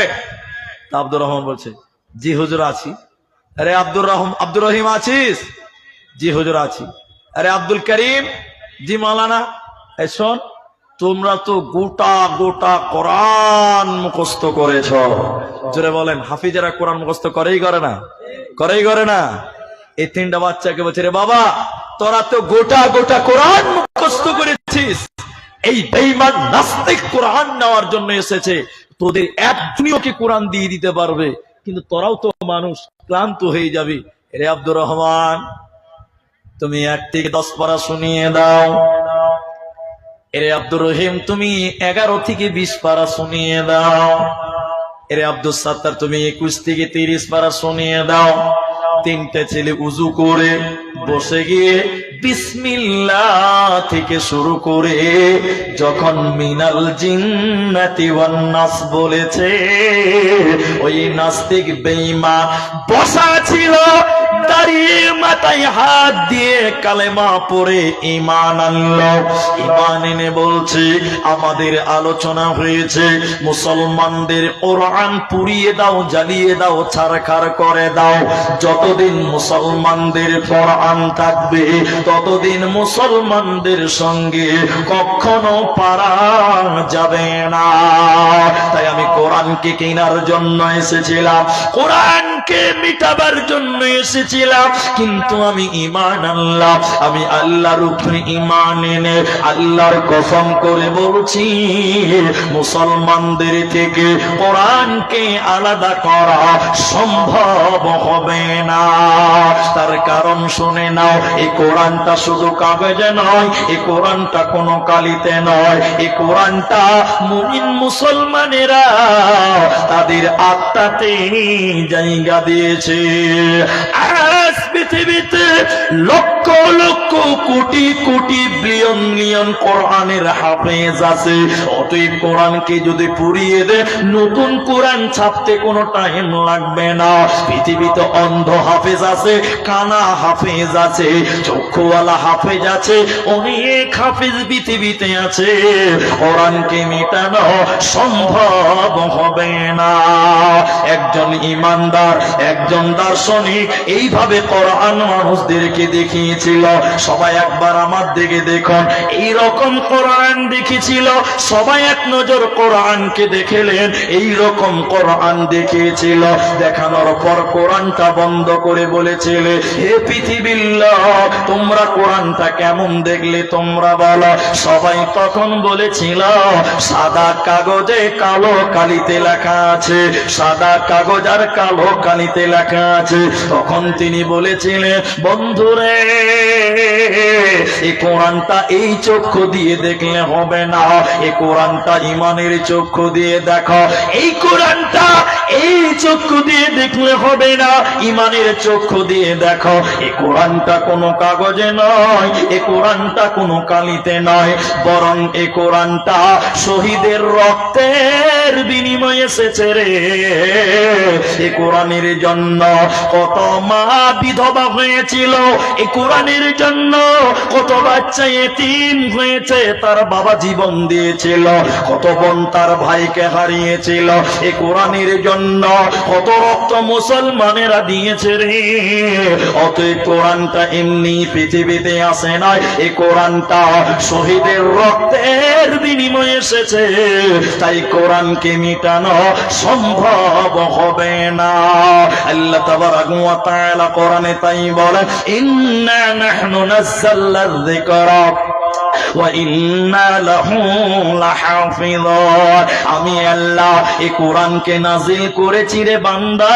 Speaker 2: আব্দুর রহমান বলছে জি হুজুর আছি। আরে আব্দুর রহিম আছিস? জি হুজুর আছি। আরে আব্দুল করিম? জি মাওলানা। এই শোন, তোমরা তো গোটা গোটা কোরআন মুখস্থ করেছ। জোরে বলেন হাফিজেরা কোরআন মুখস্থ করেই করে না? করেই করে না? এই 3টা বাচ্চাকে বলছে রে বাবা তোরা তো গোটা গোটা কোরআন মুখস্থ করেছিস, এই বেঈমান নাস্তিক কোরআন নেওয়ার জন্য এসেছে, তোদের একজনও কি কোরআন দিয়ে দিতে পারবে? কিন্তু তোরাও তো মানুষ, ক্লান্ত হয়ে যাবে। রে আব্দুর রহমান তুমি 1 থেকে 10 পারা শুনিয়ে দাও। এরে আব্দুর রহিম তুমি 11 থেকে 20 পারা শুনিয়ে দাও। এরে আব্দুল সাত্তার তুমি 21 থেকে 30 পারা শুনিয়ে দাও। 3টে ছেলে উজু করে বসে গিয়ে বিসমিল্লাহ থেকে শুরু করে যখন মিনাল জিন্নাতি ওয়ান নাস বলেছে, ওই নাস্তিক বেঈমান বসা ছিল, দাঁড়িয়ে মাথায় হাত দিয়ে কালেমা পড়ে ঈমান আনলো। ঈমান এনে বলছে, আমাদের আলোচনা হয়েছে মুসলমানদের কোরআন পুড়িয়ে দাও, জ্বালিয়ে দাও, ছারখার করে দাও। যতদিন মুসলমানদের কোরআন থাকবে ততদিন মুসলমানদের সঙ্গে কখনো পারা যাবে না। তাই আমি কোরআনকে কেনার জন্য এসেছিলাম, কোরআনকে মিটাবার জন্য এসেছিলাম, কিন্তু আমি ঈমান আনলাম। আমি আল্লাহর উপরে ঈমান এনে আল্লাহর কসম করে বলছি, মুসলমানদের থেকে কোরআনকে আলাদা করা সম্ভব হবে না। তার কারণ শুনে নাও, এই কোরআনটা শুধু কাগজে নয়, এই কোরআনটা কোনো কালিতে নয়, এই কোরআনটা মুমিন মুসলমানেরা তাদের আত্মাতে জায়গা দিয়েছে। আজ পৃথিবীতে লক্ষ লক্ষ কোটি কোটি বিলিয়ন মিলিয়ন কোরআনের হাফেজ আছে। অতএব কোরআনকে যদি পুড়িয়ে দে, নতুন কোরআন ছাপতে কোনো টাইম লাগবে না। পৃথিবীতে অন্ধ হাফেজ আছে, কানা হাফেজ আছে, চক্ষুওয়ালা হাফেজ আছে, অনেক হাফেজ পৃথিবীতে আছে। কোরআনকে মেটানো সম্ভব হবে না। একজন ইমানদার, একজন দার্শনিক এইভাবে কোরআন মানুষদেরকে দেখিয়েছিল। সবাই একবার আমার দিকে দেখুন, এইরকম কোরআন দেখেছিল। সবাই এক নজর কোরআনকে দেখলেন, এইরকম কোরআন দেখিয়েছিল। দেখানোর পর কোরআনটা বন্ধ করে বলেছিলে, হে পৃথিবীর লোক, তোমরা কোরআনটা কেমন দেখলে তোমরা বলো। সবাই তখন বলেছিল, সাদা কাগজে কালো কালিতে লেখা আছে, সাদা কাগজ আর কালো কালিতে লেখা আছে। তখন তিনি বলেছিলেন, বন্ধুরে, এই কোরআনটা এই চক্ষু দিয়ে দেখলে হবে না, এই কোরআনটা ঈমানের চক্ষু দিয়ে দেখো। এই কোরআনটা এই চক্ষু দিয়ে দেখলে হবে না, ঈমানের চক্ষু দিয়ে দেখো। এই কোরআনটা কোনো কাগজে নয়, এই কোরআনটা কোনো কালিতে নয়, বরং এই কোরআনটা শহীদের রক্তের বিনিময়ে এসেছে রে। এই কোরআনের জন্য কত মা বিধবা হয়েছিল, এই কোরআনের জন্য কত বাচ্চা এতিম হয়েছে, তার বাবা জীবন দিয়েছিল, কত বোন তার ভাইকে হারিয়েছিল। এই কোরআনের জন্য কত রক্ত মুসলমানেরা দিয়েছে রে। অতএব কোরআনটা এমনি পৃথিবীতে আসে না, এই কোরআনটা শহীদের রক্তের বিনিময়ে এসেছে। তাই কোরআনকে মিটানো সম্ভব হবে না। আল্লাহ তাবারাক ওয়া তাআলা কোরআনে তাই বলেন, ইন্না নাহনু নাযালনা যিকরা ওয়া ইন্না লাহু লাহাফিযুন। আমি আল্লাহ এই কোরআনকে নাজিল করেছি রে বান্দা,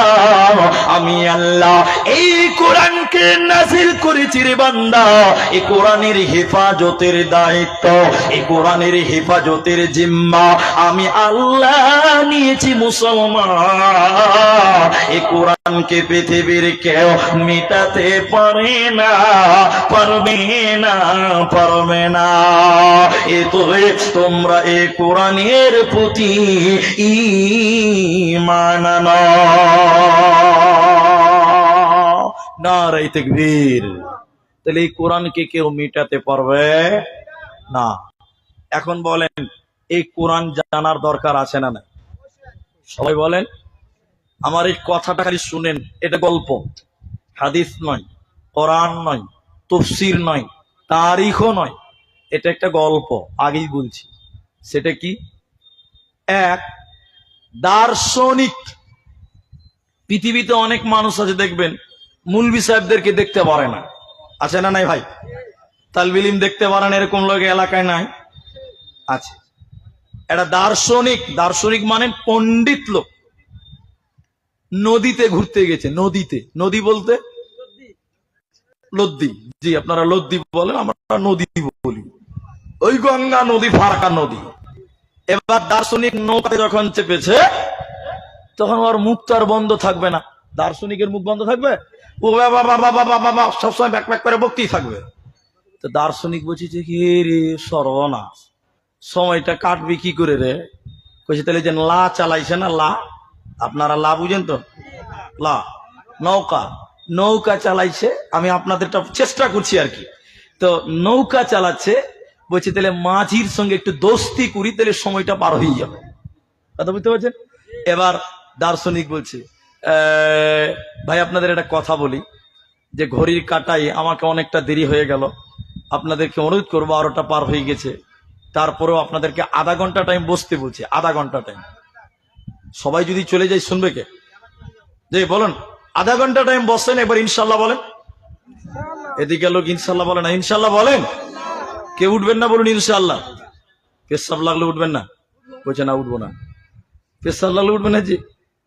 Speaker 2: আমি আল্লাহ এই কোরআনকে নাজিল করেছি রে বান্দা। এই কোরআনের হেফাজতের দায়িত্ব, এই কোরআনের হেফাজতের জিম্মা আমি আল্লাহ নিয়েছি। মুসলমান, এই কোরআনকে পৃথিবীর কেউ মিটাতে পারে না, পারবে না, পারবে না। এ তো তোমরা এই কোরআনের প্রতি ঈমান আনো। নারে তাকবীর। তাহলে এই কোরআনকে কেউ মিটাতে পারবে না। এখন বলেন, এই কোরআন জানার দরকার আছে না না? সবাই বলেন। আমার এই কথাটা খালি শুনেন, এটা গল্প, হাদিস নয়, কোরআন নয়, তাফসীর নয়, তারিখও নয়, এটা একটা গল্প। আগেই বলছি, সেটা কি? এক দার্শনিক। পৃথিবীতে অনেক মানুষ আছে, দেখবেন মুলবি সাহেবদেরকে দেখতে পারে না, আছে না নাই ভাই? তালবিল ইলম দেখতে পারে না, এরকম লোক এলাকায় নাই? আছে। এটা দার্শনিক। দার্শনিক মানে পণ্ডিত লোক। নদীতে ঘুরতে গেছে, নদীতে, নদী বলতে লদ্দি, জি আপনারা লদ্দি বলেন, আমরা নদী বলি। ওই গঙ্গা নদী, ফারাক্কা নদী। এবার দার্শনিক নৌকাতে যখন চেপেছে, তখন ওর মুখ তো আর বন্ধ থাকবে না। দার্শনিকের মুখ বন্ধ থাকবে? ও বাবা বাবা বাবা বাবা সবসময় ব্যাক ব্যাক করে বকতেই থাকবে। তো দার্শনিক বলছি যে কি রে সর্বনাশ, সময়টা কাটবি কি করে রে? কইছে তাহলে যে লা চালাইছে না, লা, আপনারা লা বুঝেন তো, লা নৌকা, নৌকা চালাইছে, আমি আপনাদেরটা চেষ্টা করছি আর কি। তো নৌকা চালাচ্ছে, বলছে তাহলে মাঝির সঙ্গে একটু দোস্তি করি, তাহলে সময়টা পার হয়ে যাবে। কথা বুঝতে পারছেন? এবার দার্শনিক বলছে ভাই আপনাদের একটা কথা বলি, যে ঘড়ির কাটাই আমাকে অনেকটা দেরি হয়ে গেল, আপনাদেরকে অনুরোধ করবো, 12টা পার হয়ে গেছে, তারপরেও আপনাদেরকে আধা ঘন্টা টাইম বসতে বলছে, আধা ঘন্টা টাইম। সবাই যদি চলে যায় শুনবে কে? যে বলেন আধা ঘন্টা টাইম বসেন, এবার ইনশাল্লাহ বলেন। এদিকে লোক ইনশাল্লাহ বলে না, ইনশাল্লাহ বলেন। কেউ উঠবেন না বলুন ইনশাল্লাহ। পেশাব লাগলে উঠবেন না? বলছে না উঠবো না। পেশাব লাগলে উঠবেন না? জি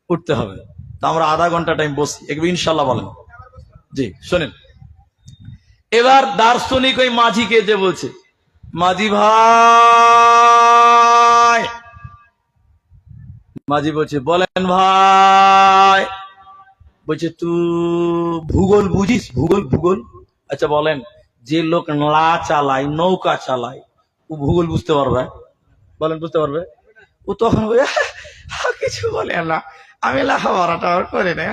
Speaker 2: উঠতে হবে। তা আমরা আধা ঘন্টা টাইম বসি, একবার ইনশাল্লাহ বলেন। জি শোনেন, এবার দার্শনিক ওই মাঝিকে যে বলছে, মাঝি ভাই, মাঝি বলছে বলেন ভাই। বলছে তুই ভূগোল বুঝিস? ভূগোল, ভূগোল। আচ্ছা বলেন, যে লোক লা চালায়, নৌকা চালায়, ও ভূগোল বুঝতে পারবে? বলেন বুঝতে পারবে? ও তখন বলে কিছু বলে না, আমি লেখাপড়াটা করে না,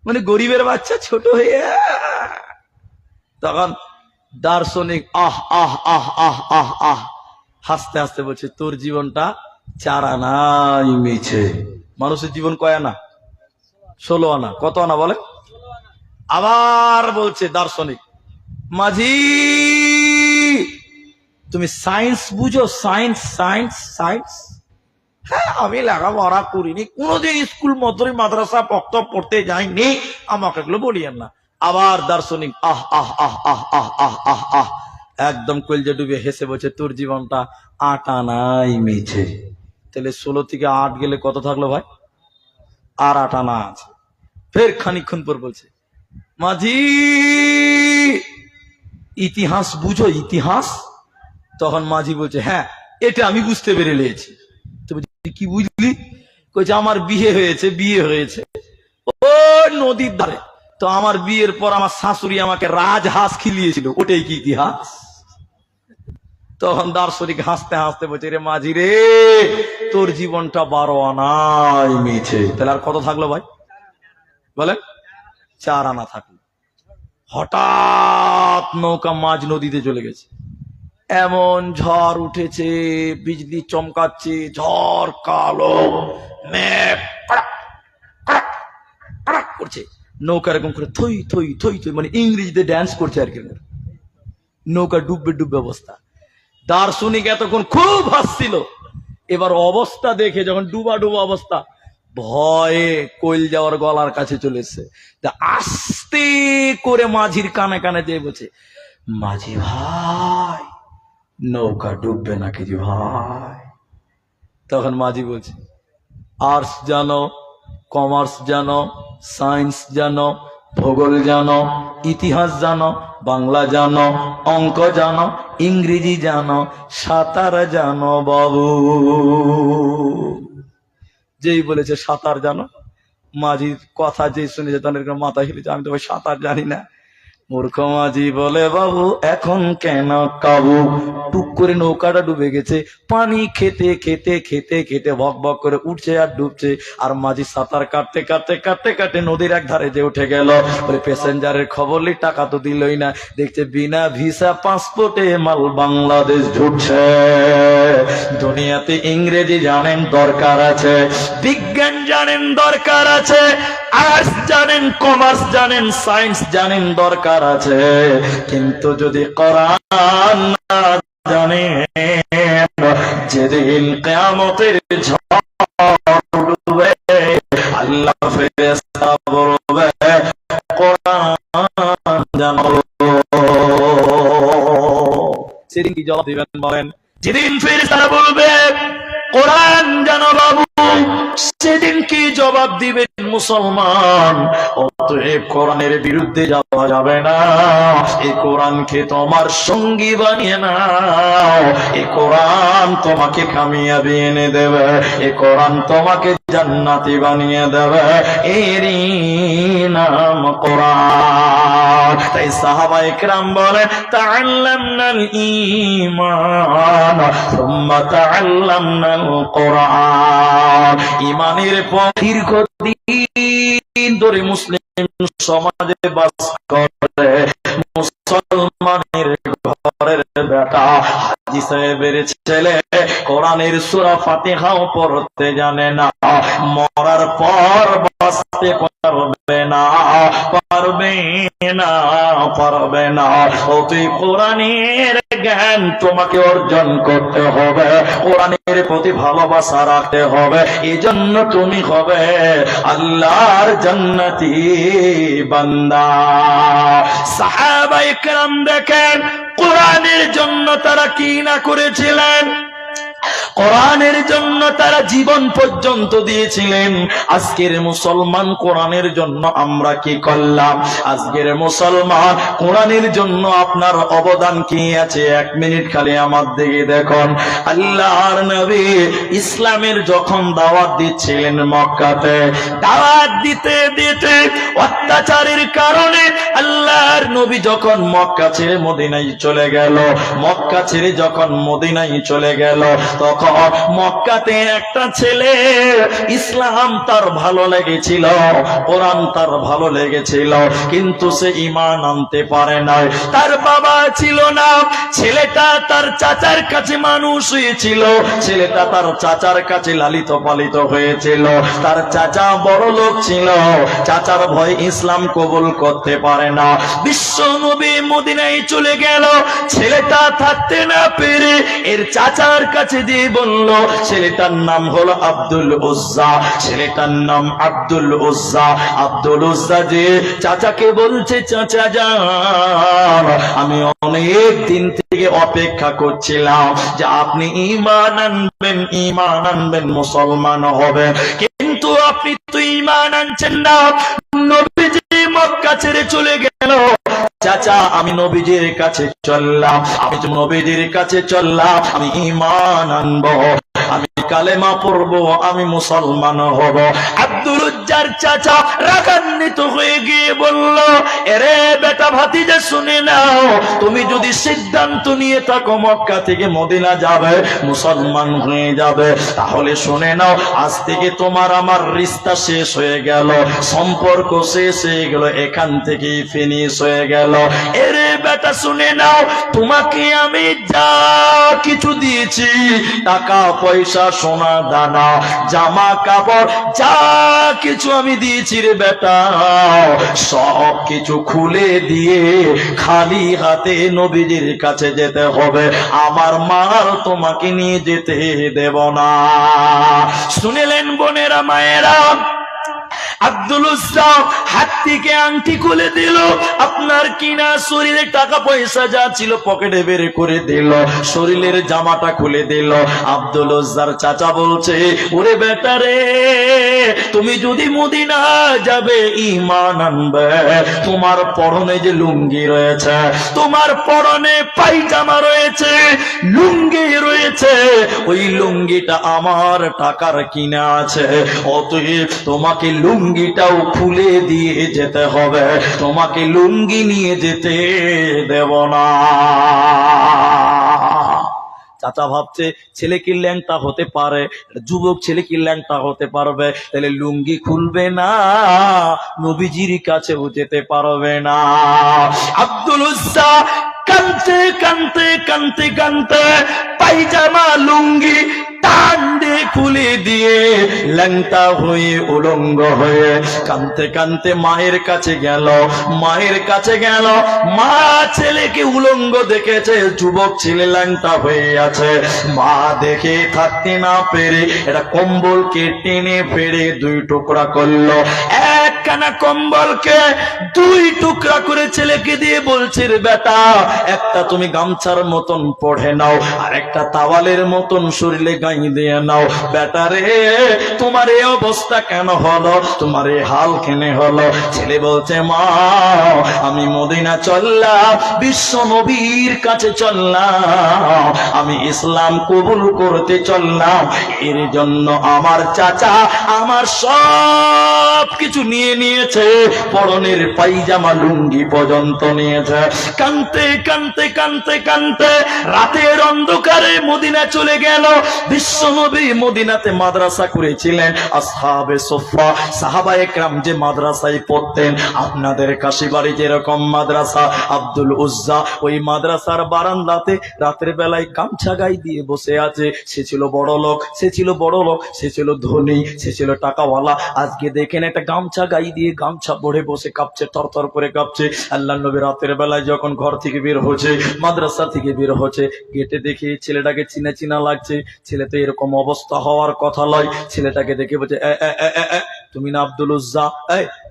Speaker 2: মানে গরিবের বাচ্চা ছোট হয়ে। তখন দার্শনিক আহ আহ আহ আহ আহ আহ হাসতে হাসতে বলছে, তোর জীবনটা 4 আনাই মিছে। মানুষের জীবন কয় আনা? 16 আনা। কত আনা বলে? আবার বলছে দার্শনিক, মাঝি তুমি সায়েন্স বুঝো? Science, science, science. হ্যাঁ আমি লেখাপড়া করিনি, কোনোদিন স্কুল মাদ্রাসা পড়তে যাইনি, আমাকে এগুলো বলিয়েন না। আবার দার্শনিক আহ আহ আহ আহ আহ আহ আহ আহ একদম কলজে ডুবে হেসে বলছে, তোর জীবনটা 8 আনাই মিছে। তাহলে 16 থেকে 8 গেলে কত থাকলো ভাই? আর 8 আনা আছে। ফের খানিকক্ষণ পর বলছে, মাঝি ইতিহাস বুঝো? ইতিহাস? তখন মাঝি বলছে, হ্যাঁ এটা আমি বুঝতে পেরে নিয়েছি। কি বুঝলি? কইছে আমার বিয়ে হয়েছে, বিয়ে হয়েছে ও নদীর ধারে, তো আমার বিয়ের পর আমার শাশুড়ি আমাকে রাজহাঁস খিলিয়েছিল, ওটাই কি ইতিহাস? তখন দার্শনিক হাসতে হাসতে বলছে, রে মাঝি রে, তোর জীবনটা 12 আনাই মিছে। তাহলে আর কত থাকলো ভাই বলেন? 4 আনা থাকলো। হঠাৎ নৌকা মাঝ নদীতে চলে গেছে, এমন ঝড় উঠেছে, বিজলি চমকাচ্ছে, ঝড় কালো, মেঘ কড়াক কড়াক কড়াক করছে, নৌকা এরকম করে থই থই থই থই, মানে ইংরেজিতে ড্যান্স করছে আর কি, নৌকা ডুববে ডুববে অবস্থা। দার্শনিক এতক্ষণ খুব হাসছিল, এবার অবস্থা দেখে যখন ডুবা ডুবা অবস্থা, ভয়ে কইল যাওয়ার গলার কাছে চলেছে, আস্তে করে মাঝির কানে কানে যেয়ে বলছে, মাঝি ভাই নৌকা ডুববে নাকি জি ভাই? তখন মাঝি বলছে, আর্টস জানো, কমার্স জানো, সায়েন্স জানো, ভূগোল জানো, ইতিহাস জানো, বাংলা জানো, অঙ্ক জানো, ইংরেজি জানো, সাঁতার জানো বাবু? যেই বলেছে সাঁতার জানো, মাঝির কথা যেই শুনেছে তাদের মাথা হিলেছে, আমি তো ভাই সাঁতার জানি না। মূর্খ মাঝি বলে, বাবু এখন কেন কাবু? টুক করে নৌকাটা ডুবে গেছে, পানি খেতে খেতে খেতে খেতে ভক ভক করে উঠছে আর ডুবছে, আর মাঝি সাঁতার কাটতে কাটতে কাটতে কাটতে নদীর এক ধারে যে উঠে গেল। বলে প্যাসেঞ্জারের খবর লি, টাকা তো দিলই না, দেখছে বিনা ভিসা পাসপোর্টে মাল বাংলাদেশ ঢুকছে। দুনিয়াতে ইংরেজি জানেন দরকার আছে, বিজ্ঞান জানেন দরকার আছে, আর্টস জানেন, কমার্স জানেন, সায়েন্স জানেন দরকার আছে, কিন্তু যদি কোরআন না জানেন, যেদিন কিয়ামতের ঝড় উঠবে, আল্লাহ ফেরেশতা বলবে কোরআন জানো, সেদিন কি জবাব দিবেন বলেন? যেদিন ফেরেশতারা বলবে কোরআন জানো বাবু, সেদিন কি জবাব দিবেন মুসলমান? অতএব কোরআনের বিরুদ্ধে যাওয়া যাবে না, এই কোরআনকে তোমার সঙ্গী বানিয়ে নাও, এই কোরআন তোমাকে কামিয়াবি এনে দেবে, এই কোরআন তোমাকে
Speaker 1: জান্নাতি বানিয়ে দেবে, এরই নাম কোরআন। তাই সাহাবায়ে কেরাম বলে তাআল্লামনাল ঈমান সুম্মা তাআল্লামনাল কোরআন। ঈমানের পর দীর্ঘদিন ধরে মুসলিম সমাজে বাস করে মুসলমানের ঘরের বেটা হাজী সাহেবের ছেলে কোরআনের সূরা ফাতিহাও পড়তে জানে না, মরার পর বাঁচতে পারবে না, পারবে না, পারবে না। ও তুই কোরআনের জ্ঞান তোমাকে অর্জন করতে হবে, কোরআনের প্রতি ভালোবাসা রাখতে হবে, এজন্য তুমি হবে আল্লাহর জান্নাতি বান্দা। সাহাবায়ে কেরাম দেখেন কোরআনের জন্য তারা কি না করেছিলেন, কোরআনের জন্য তারা জীবন পর্যন্ত দিয়েছিলেন। আজকের মুসলমান কোরআনের জন্য আমরা কি করলাম? আজকের মুসলমান কোরআনের জন্য আপনার অবদান কি আছে? 1 মিনিট খালি আমার দিকে দেখুন। আল্লাহর নবী ইসলামের যখন দাওয়াত দিচ্ছিলেন মক্কাতে, দাওয়াত দিতে দিতে অত্যাচারের কারণে আল্লাহর নবী যখন মক্কা ছেড়ে মদিনায় চলে গেল, মক্কা ছেড়ে যখন মদিনায় চলে গেল, তখন মক্কাতে একটা ছেলে ইসলাম তার ভালো লেগেছিল, কোরআন তার ভালো লেগেছিল, কিন্তু সে ঈমান আনতে পারে নাই। তার বাবা ছিল না, ছেলেটা তার চাচার কাছে মানুষ হয়েছিল, ছেলেটা তার চাচার কাছে লালিত পালিত হয়েছিল। তার চাচা বড় লোক ছিল, চাচার ভয় ইসলাম কবুল করতে পারে না। বিশ্ব নবী মদিনায় চলে গেল, ছেলেটা থাকতে না পেরে এর চাচার কাছে দিয়ে বলল, ছেলেটার নাম হলো আব্দুল উজ্জা, ছেলেটার নাম আব্দুল উজ্জা। আব্দুল উজ্জা যে চাচাকে বলছে, চাচা যান আমি অনেক দিন থেকে অপেক্ষা করছিলাম যে আপনি ঈমান আনবেন, ঈমান আনবেন, মুসলমান হবেন, কিন্তু আপনি তো ঈমান আনছেন না। নবীজি মক্কা ছেড়ে চলে গেল, চাচা আমি নবীজির কাছে চললাম, আমি নবীজির কাছে চললাম, আমি ঈমান আনবো, আমি কালেমা পড়বো, আমি মুসলমান হব। আব্দুল উজ্জার চাচা রাগান্বিত হয়ে গিয়ে বলল, এরে বেটা ভাতিজা শুনে নাও, তুমি যদি সিদ্ধান্ত নিয়ে থাকো মক্কা থেকে মদিনা যাবে, মুসলমান হয়ে যাবে, তাহলে শুনে নাও আজ থেকে তোমার আমার রিশতা শেষ হয়ে গেল, সম্পর্ক শেষ হয়ে গেল, এখান থেকেই ফিনিশ হয়ে গেল। এরে বেটা শুনে নাও, তোমাকে আমি যা কিছু দিয়েছি, টাকা পয়সা সোনা দানা জামা কাপড় যা কিছু আমি দিয়েছি রে বেটা, সব কিছু খুলে দিয়ে খালি হাতে নবীজির কাছে যেতে হবে, আমার মাল তোমাকে নিয়ে যেতে দেব না। শুনলেন বোনেরা মায়েরা, আব্দুল উজ্জা হাত থেকে আংটি খুলে দিল, আপনার কিনা শরীরে টাকা পয়সা যা ছিল পকেটে বের করে দিল, শরীরের জামাটা খুলে দিল। আব্দুল উজ্জার চাচা বলছে, ওরে বেটা রে, তুমি যদি মদিনা যাবে ঈমান আনবে, তোমার পরনে যে লুঙ্গি রয়েছে, তোমার পরনে পায়জামা রয়েছে, লুঙ্গি রয়েছে, ওই লুঙ্গিটা আমার টাকার কিনা আছে, অতএব তোমাকে লুঙ্গিটাও খুলে দিয়ে যেতে হবে, তোমাকে লুঙ্গি নিয়ে যেতে দেব না। চাচা ভাবছে ছেলে কি ল্যাংটা হতে পারে, যুবক ছেলে কি ল্যাংটা হতে পারবে, তাহলে লুঙ্গি খুলবে না, নবীজির কাছেও যেতে পারবে না। আব্দুল উজ্জা কানতে কানতে কানতে কানতে পায়জামা লুঙ্গি টান দিয়ে খুলে দিয়ে ল্যাংটা হয়ে উলঙ্গ হয়ে কানতে কানতে মায়ের কাছে গেল, মায়ের কাছে গেল, মা ছেলেকে উলঙ্গ দেখেছে, যুবক ছেলে ল্যাংটা হয়ে আছে, মা দেখে থাকতে না পেরে এটা কম্বলকে টেনে ফেড়ে 2 টুকরা করলো, এক
Speaker 2: একখানা কম্বলকে 2 টুকরা করে ছেলেকে দিয়ে বলছে, রে বেটা, একটা তুমি গামছার মতন পড়ে নাও, আর একটা তাওয়ালের মতন শরীরে গায়ে দিয়ে নাও। বেটা রে, তোমার এই অবস্থা কেন হলো, তোমার এই হাল কেন হলো? ছেলে বলছে, মা, আমি মদিনা চললাম, বিশ্ব নবীর কাছে চললাম, আমি ইসলাম কবুল করতে চললাম, এর জন্য আমার চাচা আমার সব কিছু নিয়ে নিয়েছে, পরনের পাইজামা লুঙ্গি পর্যন্ত নিয়েছে। কানতে কানতে কানতে কানতে রাতের অন্ধকারে মদিনা চলে গেল। বিশ্বনবী মদিনাতে মাদ্রাসা করেছিলেন, আসহাবে সুফফা, সাহাবায়ে কেরাম যে মাদ্রাসায় পড়তেন, আপনাদের কাশিবাড়ি যেরকম মাদ্রাসা আব্দুল উজ্জা, ওই মাদ্রাসার বারান্দাতে রাতের বেলায় গামছা গায়ে দিয়ে বসে আছে। সে ছিল বড় লোক, সে ছিল বড় লোক, সে ছিল ধনী, সে ছিল টাকাওয়ালা। আজকে দেখেন একটা গামছা গায়ে দিয়ে গামছা পরে বসে কাঁপছে, থরথর করে কাঁপছে। আল্লাহর নবী রাতের বেলায় যখন ঘর থেকে বের হচ্ছে, মাদ্রাসা থেকে বের হচ্ছে, গেটে দেখে ছেলেটাকে চিনা চিনা লাগছে। ছেলে তো এরকম অবস্থা হওয়ার কথা নয়। ছেলেটাকে দেখে বলছে, তুমি না আব্দুল উজ্জা?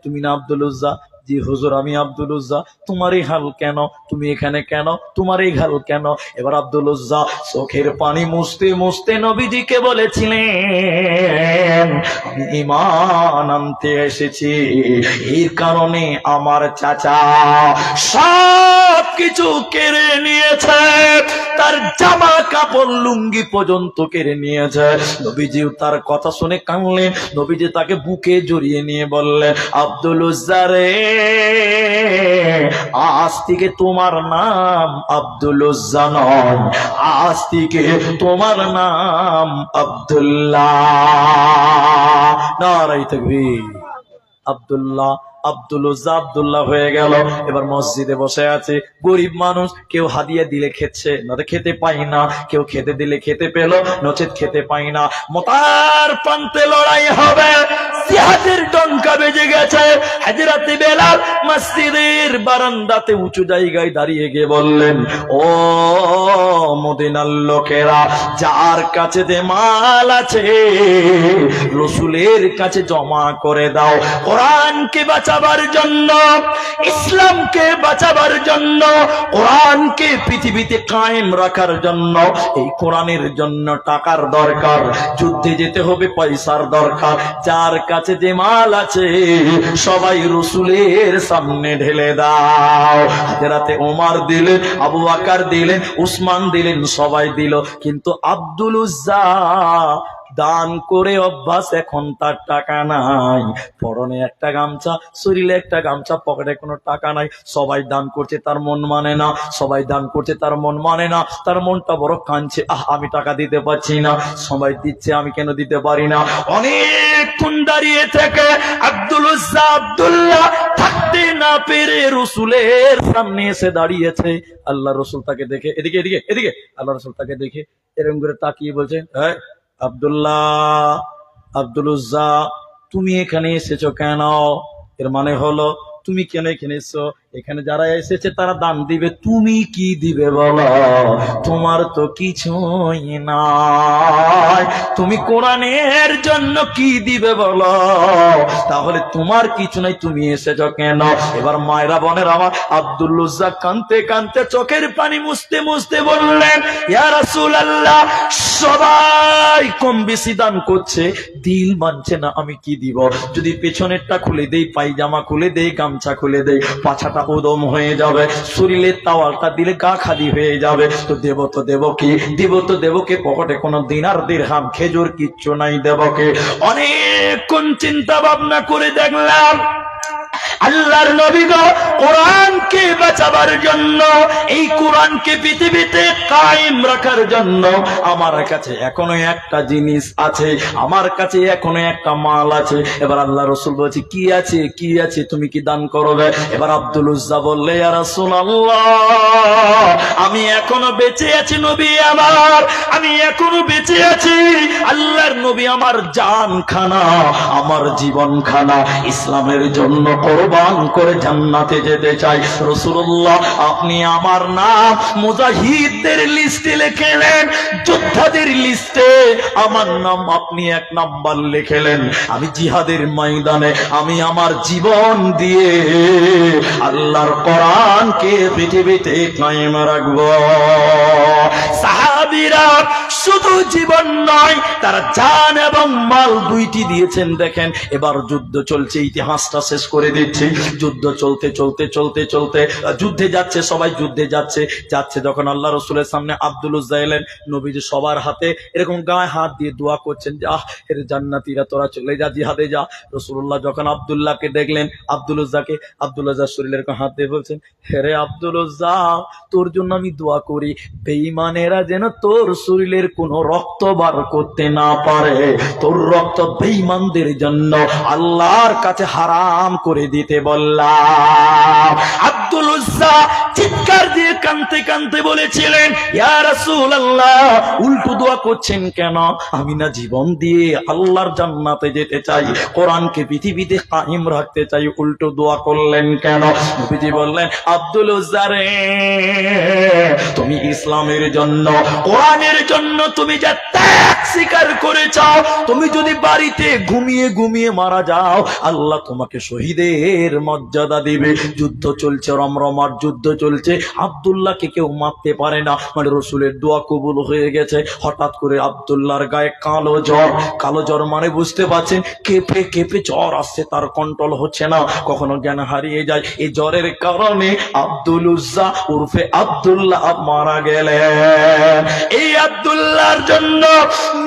Speaker 2: তুমি না আব্দুল উজ্জা? জি হুজুর, আমি আব্দুল উজ্জা। তোমার এই হাল কেন? তুমি এখানে কেন? তোমার এই হাল কেন? এবার আব্দুল উজ্জা চোখের পানি মুছতে মুছতে নবীজিকে বলেছিলেন, আমি ঈমান আনতে এসেছি, এই কারণে আমার চাচা সব কিছু কেড়ে নিয়েছে, তার জামা কাপড় লুঙ্গি পর্যন্ত কেড়ে নিয়েছে। নবীজিও তার কথা শুনে কাঁদলেন। নবীজি তাকে বুকে জড়িয়ে নিয়ে বললেন, আব্দুল উজ্জা রে, আজ থেকে তোমার নাম আব্দুল উজ্জা নয়, আজ থেকে তোমার নাম আব্দুল্লাহ। নারায়ে তাকবীর। আব্দুল্লাহ, আব্দুল উজ্জা আব্দুল্লাহ হয়ে গেল। এবার মসজিদে বসে আছে, গরিব মানুষ, কেউ হাদিয়া দিলে খেচ্ছে, নয়তো খেতে পাই না, কেউ খেতে দিলে খেতে পেল, নচেত খেতে পাই না। মোতার প্রান্তে লড়াই হবে, জিহাদের ডঙ্কা বেজে গেছে। হযরতে বেলাল মসজিদের বারান্দাতে উঁচু জায়গায় দাঁড়িয়ে গিয়ে বললেন, ও মদিনার লোকেরা, যার কাছে যে মাল আছে রাসূলের কাছে জমা করে দাও। কোরআনকে বাঁচাবার জন্য, ইসলামকে বাঁচাবার জন্য, কোরআনকে পৃথিবীতে কায়েম রাখার জন্য, এই কোরআনের জন্য টাকার দরকার, যুদ্ধে যেতে হবে, পয়সার দরকার। যার কাছে যে মাল আছে সবাই রাসূলের সামনে ঢেলে দাও। হযরতে ওমর দিলেন, আবু বকর দিলেন, উসমান দিলেন, সবাই দিল। কিন্তু আব্দুল উজ্জা দান করে অভ্যাস, এখন তার টাকা নাই, পরনে একটা গামছা, শরীরে একটা গামছা, পকেটে কোনো টাকা নাই। সবাই দান করছে, তার মন মানে না, সবাই দান করছে, তার মন মানে না, তার মনটা বড় কাঁদছে, আমি টাকা দিতে পারছি না, সবাই দিচ্ছে, আমি কেন দিতে পারি না। অনেকক্ষণ দাঁড়িয়ে থেকে আব্দুল উজ্জা আব্দুল্লাহ থাকতে না পেরে রাসূলের সামনে এসে দাঁড়িয়েছে। আল্লাহ রাসূল তাকে দেখে, এদিকে এদিকে এদিকে, আল্লাহ রাসূল তাকে দেখে এরকম করে তাকিয়ে বলছে, আব্দুল্লাহ, আব্দুল উজ্জা, তুমি এখানে এসেছো কেন? এর মানে হলো, তুমি কেন এখানে এসেছো? এখানে যারা এসেছে তারা দান দিবে, তুমি কি দিবে বলো? তোমার তো কিছুই নাই, তুমি কোরআনের জন্য কি দিবে বলো? তাহলে তোমার কিছু নাই, তুমি এসেছো কেন? এবার মায়েরা বোনের আমার, আব্দুল উজ্জা কাঁদতে কাঁদতে চোখের পানি মুছতে মুছতে বললেন, ইয়া রাসূলুল্লাহ, সবাই কম বেশি দান করছে, দিল মানছে না, আমি কি দিব? যদি পেছনেরটা খুলে দেই, পায়জামা খুলে দেই, গামছা খুলে দেই, পাছাটা উদম হয়ে যাবে, শরীরের তাওয়ালটা দিলে গা খালি হয়ে যাবে, তো দেব তো দেব কি? দিব তো দেব কি? পকেটে কোনো দিনার দিরহাম খেজুর কিচ্ছু নাই, দেব কি? অনেকক্ষণ চিন্তা ভাবনা করে দেখলাম আল্লাহর নবী গো কোরআনকে বাঁচাবার জন্য, এই কোরআনকে পৃথিবীতে কায়েম রাখার জন্য আমার কাছে এখনো একটা জিনিস আছে, আমার কাছে এখনো একটা মাল আছে। এবার আল্লাহ রাসূল বলছে, কি আছে? কি আছে? তুমি কি দান করবে? এবার আব্দুল উজ্জা বললে, ইয়া রাসূলুল্লাহ, আমি এখনো বেঁচে আছি নবী আমার, আমি এখনো বেঁচে আছি। আল্লাহর নবী আমার জান খানা, আমার জীবন খানা, ইসলামের জন্য কোরবান করে জান্নাতে যেতে চাই। রাসূলুল্লাহ, আপনি আমার নাম মুজাহিদদের লিস্টে লিখে নেন, যোদ্ধাদের লিস্টে লিস্টে আমার নাম আপনি 1 নাম্বার লিখেলেন। আমি জিহাদের ময়দানে আমি আমার জীবন দিয়ে আল্লাহর কোরআনকে পৃথিবীতে কায়েম রাখবো। সাহাবীরা শুধু জীবন নয়, তারা জান এবং মাল দুইটি দিয়েছেন। দেখেন এবার যুদ্ধ চলছে, ইতিহাসটা শেষ করে দিচ্ছি। যুদ্ধ চলতে চলতে চলতে চলতে যুদ্ধে যাচ্ছে, সবাই যুদ্ধে যাচ্ছে। যখন আল্লাহ রাসূলের সামনে আব্দুল উজ্জা এলেন, নবীজি সবার হাতে এরকম গায়ে হাত দিয়ে দোয়া করছেন যে আহ এর জান্নাতীরা তোরা চলে যা, জিহাদে যা। রাসূলুল্লাহ যখন আব্দুল্লাহকে দেখলেন, আব্দুল উজ্জাকে, আব্দুল উজ্জার শরীরে এরকম হাত দিয়ে বলছেন, হেরে আব্দুল উজ্জা, তোর জন্য আমি দোয়া করি বেঈমানেরা যেন তোর শরীরের কোনো রক্ত বার করতে না পারে। তোর রক্ত বেঈমানদের জন্য আল্লাহর কাছে হারাম করে দিতে বললাম। আব্দুল উজ্জা চিৎকার দিয়ে কাঁদতে কাঁদতে বলেছিলেন, ইয়া রাসূলুল্লাহ, উল্টো দোয়া করছেন কেন? আমি না জীবন দিয়ে আল্লাহর জান্নাতে যেতে চাই, কোরআনকে পৃথিবীতে কায়েম রাখতে চাই, উল্টো দোয়া করলেন কেন? নবীজি বললেন, আব্দুল উজ্জা রে, তুমি ইসলামের জন্য, কোরআনের জন্য তুমি যা ত্যাগ স্বীকার করেছ, তুমি যদি বাড়িতে ঘুমিয়ে ঘুমিয়ে মারা যাও, আল্লাহ তোমাকে শহীদের মর্যাদা দিবে। যুদ্ধ চলছে, রমরমার যুদ্ধ চলছে, আব্দুল্লাহকে কেউ মারতে পারে না, মানে রসুলের দোয়া কবুল হয়ে গেছে। হঠাৎ করে আব্দুল্লাহর গায়ে কালো জ্বর। কালো জ্বর মানে বুঝতে পারছেন, কেঁপে কেঁপে জ্বর আসছে, তার কন্ট্রোল হচ্ছে না, কখনো জ্ঞান হারিয়ে যায়। এই জ্বরের কারণে আব্দুল উজ্জা উর্ফে আব্দুল্লাহ মারা গেলেন। এই আব্দুল্লাহর জন্য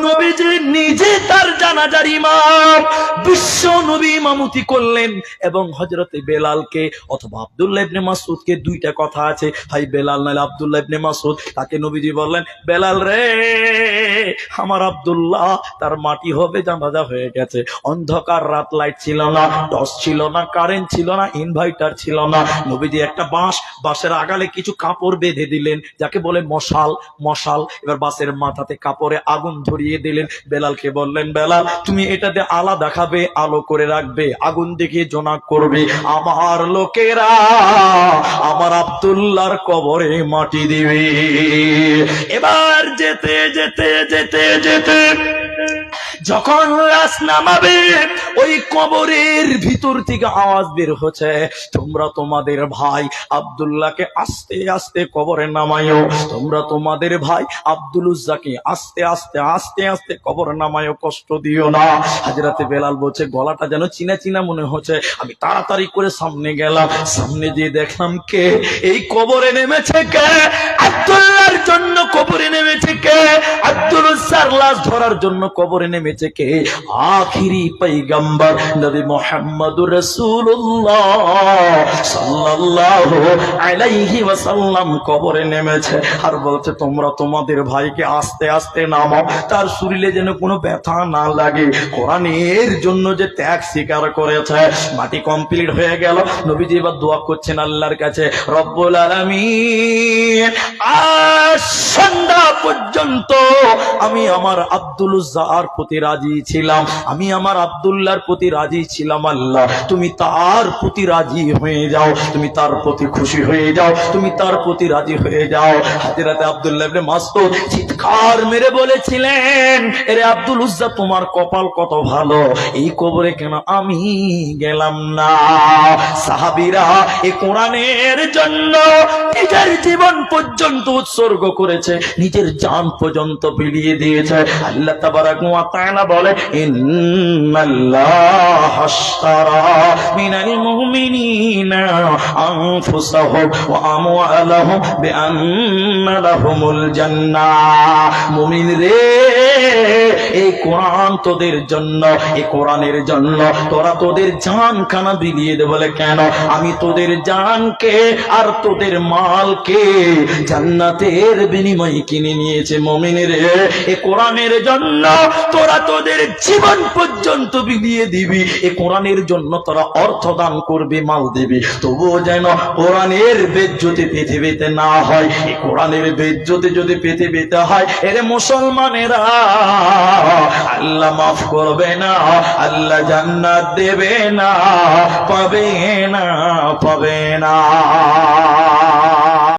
Speaker 2: নবীজি নিজে তার জানাজার ইমাম, বিশ্ব নবী ইমামতি করলেন এবং হযরতে বেলালকে অথবা আব্দুল্লাহ ইবনে মাসউদকে, দুইটা কথা আছে, ভাই বেলাল নাইলে আব্দুল্লাহ ইবনে মাসউদ, তাকে নবীজি বললেন, বেলাল রে, আমার আব্দুল্লাহ তার মাটি হবে, জানাজা হয়ে গেছে। অন্ধকার রাত, লাইট ছিল না, টর্চ ছিল না, কারেন্ট ছিল না, ইনভার্টার ছিল না। নবীজি একটা বাঁশের আগালে কিছু কাপড় বেঁধে দিলেন, যাকে বলে মশাল। এবার বাঁশের মাথাতে কাপড়ে আগুন ধরিয়ে দিলেন। বেলালকে বললেন, বেলাল তুমি এটাতে আলা দেখাবে, আলো করে রাখবে, আগুন দেখিয়ে জোনাক করবে, আমার লোকেরা আমার আব্দুল্লাহর কবরে মাটি দিবে। এবার যেতে যেতে যেতে যেতে যখন লাশ নামাবে, ওই কবরের ভিতর থেকে আওয়াজ বের হচ্ছে, তোমরা তোমাদের ভাই আব্দুল্লাহকে আস্তে আস্তে কবরে নামায়ো, তোমরা তোমাদের ভাই আব্দুল উজ্জাকে আস্তে আস্তে আস্তে আস্তে কবরে নামায়ো, কষ্ট দিও না। হযরতে বেলাল বলছে, গলাটা যেন চিনা চিনা মনে হচ্ছে। আমি তাড়াতাড়ি করে সামনে গেলাম, সামনে গিয়ে দেখলাম কে এই কবরে নেমেছে, কে আব্দুল্লাহর জন্য কবরে নেমেছে, কে আব্দুল উজ্জার লাশ ধরার জন্য কবরে নেমেছে, কে আখিরি পয়গম্বর নবী মুহাম্মদুর রাসূলুল্লাহ সাল্লাল্লাহু আলাইহি ওয়াসাল্লাম কবরে নেমেছে। আর বলছে, তোমরা তোমাদের ভাইকে আস্তে আস্তে নামাও, তার শরীরে যেন কোনো ব্যথা না লাগে, কোরআনের জন্য যে ত্যাগ স্বীকার করেছে। মাটি কমপ্লিট হয়ে গেল। নবীজি এবার দোয়া করছেন আল্লাহর কাছে, রব্বুল আলামিন, আজ সন্ধ্যা পর্যন্ত আমি আমার আব্দুল উজ্জার প্রতি রাজি ছিলাম, আমি আমার আব্দুল্লাহর প্রতি রাজি ছিলাম। আল্লাহ তুমি তার প্রতি রাজি হয়ে যাও, তুমি তার প্রতি খুশি হয়ে যাও, তুমি তার প্রতি রাজি হয়ে যাও। হযরত আব্দুল্লাহ ইবনে মাসউদ চিৎকার মেরে বলেছিলেন, এরে আব্দুল উজ্জা, তোমার কপাল কত ভালো, এই কবরে কেন আমি গেলাম না। সাহাবীরা এই কোরআনের জন্য নিজের জীবন পর্যন্ত উৎসর্গ করেছে, নিজের জান পর্যন্ত বিলিয়ে দিয়েছে। আল্লাহ তাবারাক ওয়া তাআলা বলে, ইন্নাল্লাহা আশতারা মিনাল মুমিনিনা আনফুসাহুম ওয়া আমওয়ালাহুম বিআন্না লাহুমুল জান্নাহ। মুমিন রে, এই কোরআন তোদের জন্য, এই কোরআনের জন্য তোরা তোদের জান খানা বিলিয়ে দে। বলে কেন? আমি তোদের জানকে আর তোদের মালকে জান্নাতের বিনিময়ে কিনে নিয়েছে। মুমিন রে, এই কোরআনের জন্য তোরা তোদের জীবন পর্যন্ত বিলিয়ে দিবি, এই কোরআনের জন্য তোরা অর্থ দান করবি, মাল দিবি, তবুও যেন কোরআনের বেজ্জতি পৃথিবীতে না হয়। এই কোরআনের বেজ্জতি যদি পৃথিবীতে হয়, এর মুসলমানেরা আল্লাহ মাফ করবে না, আল্লাহ জান্নাত দেবে না, পাবে না, পাবে না।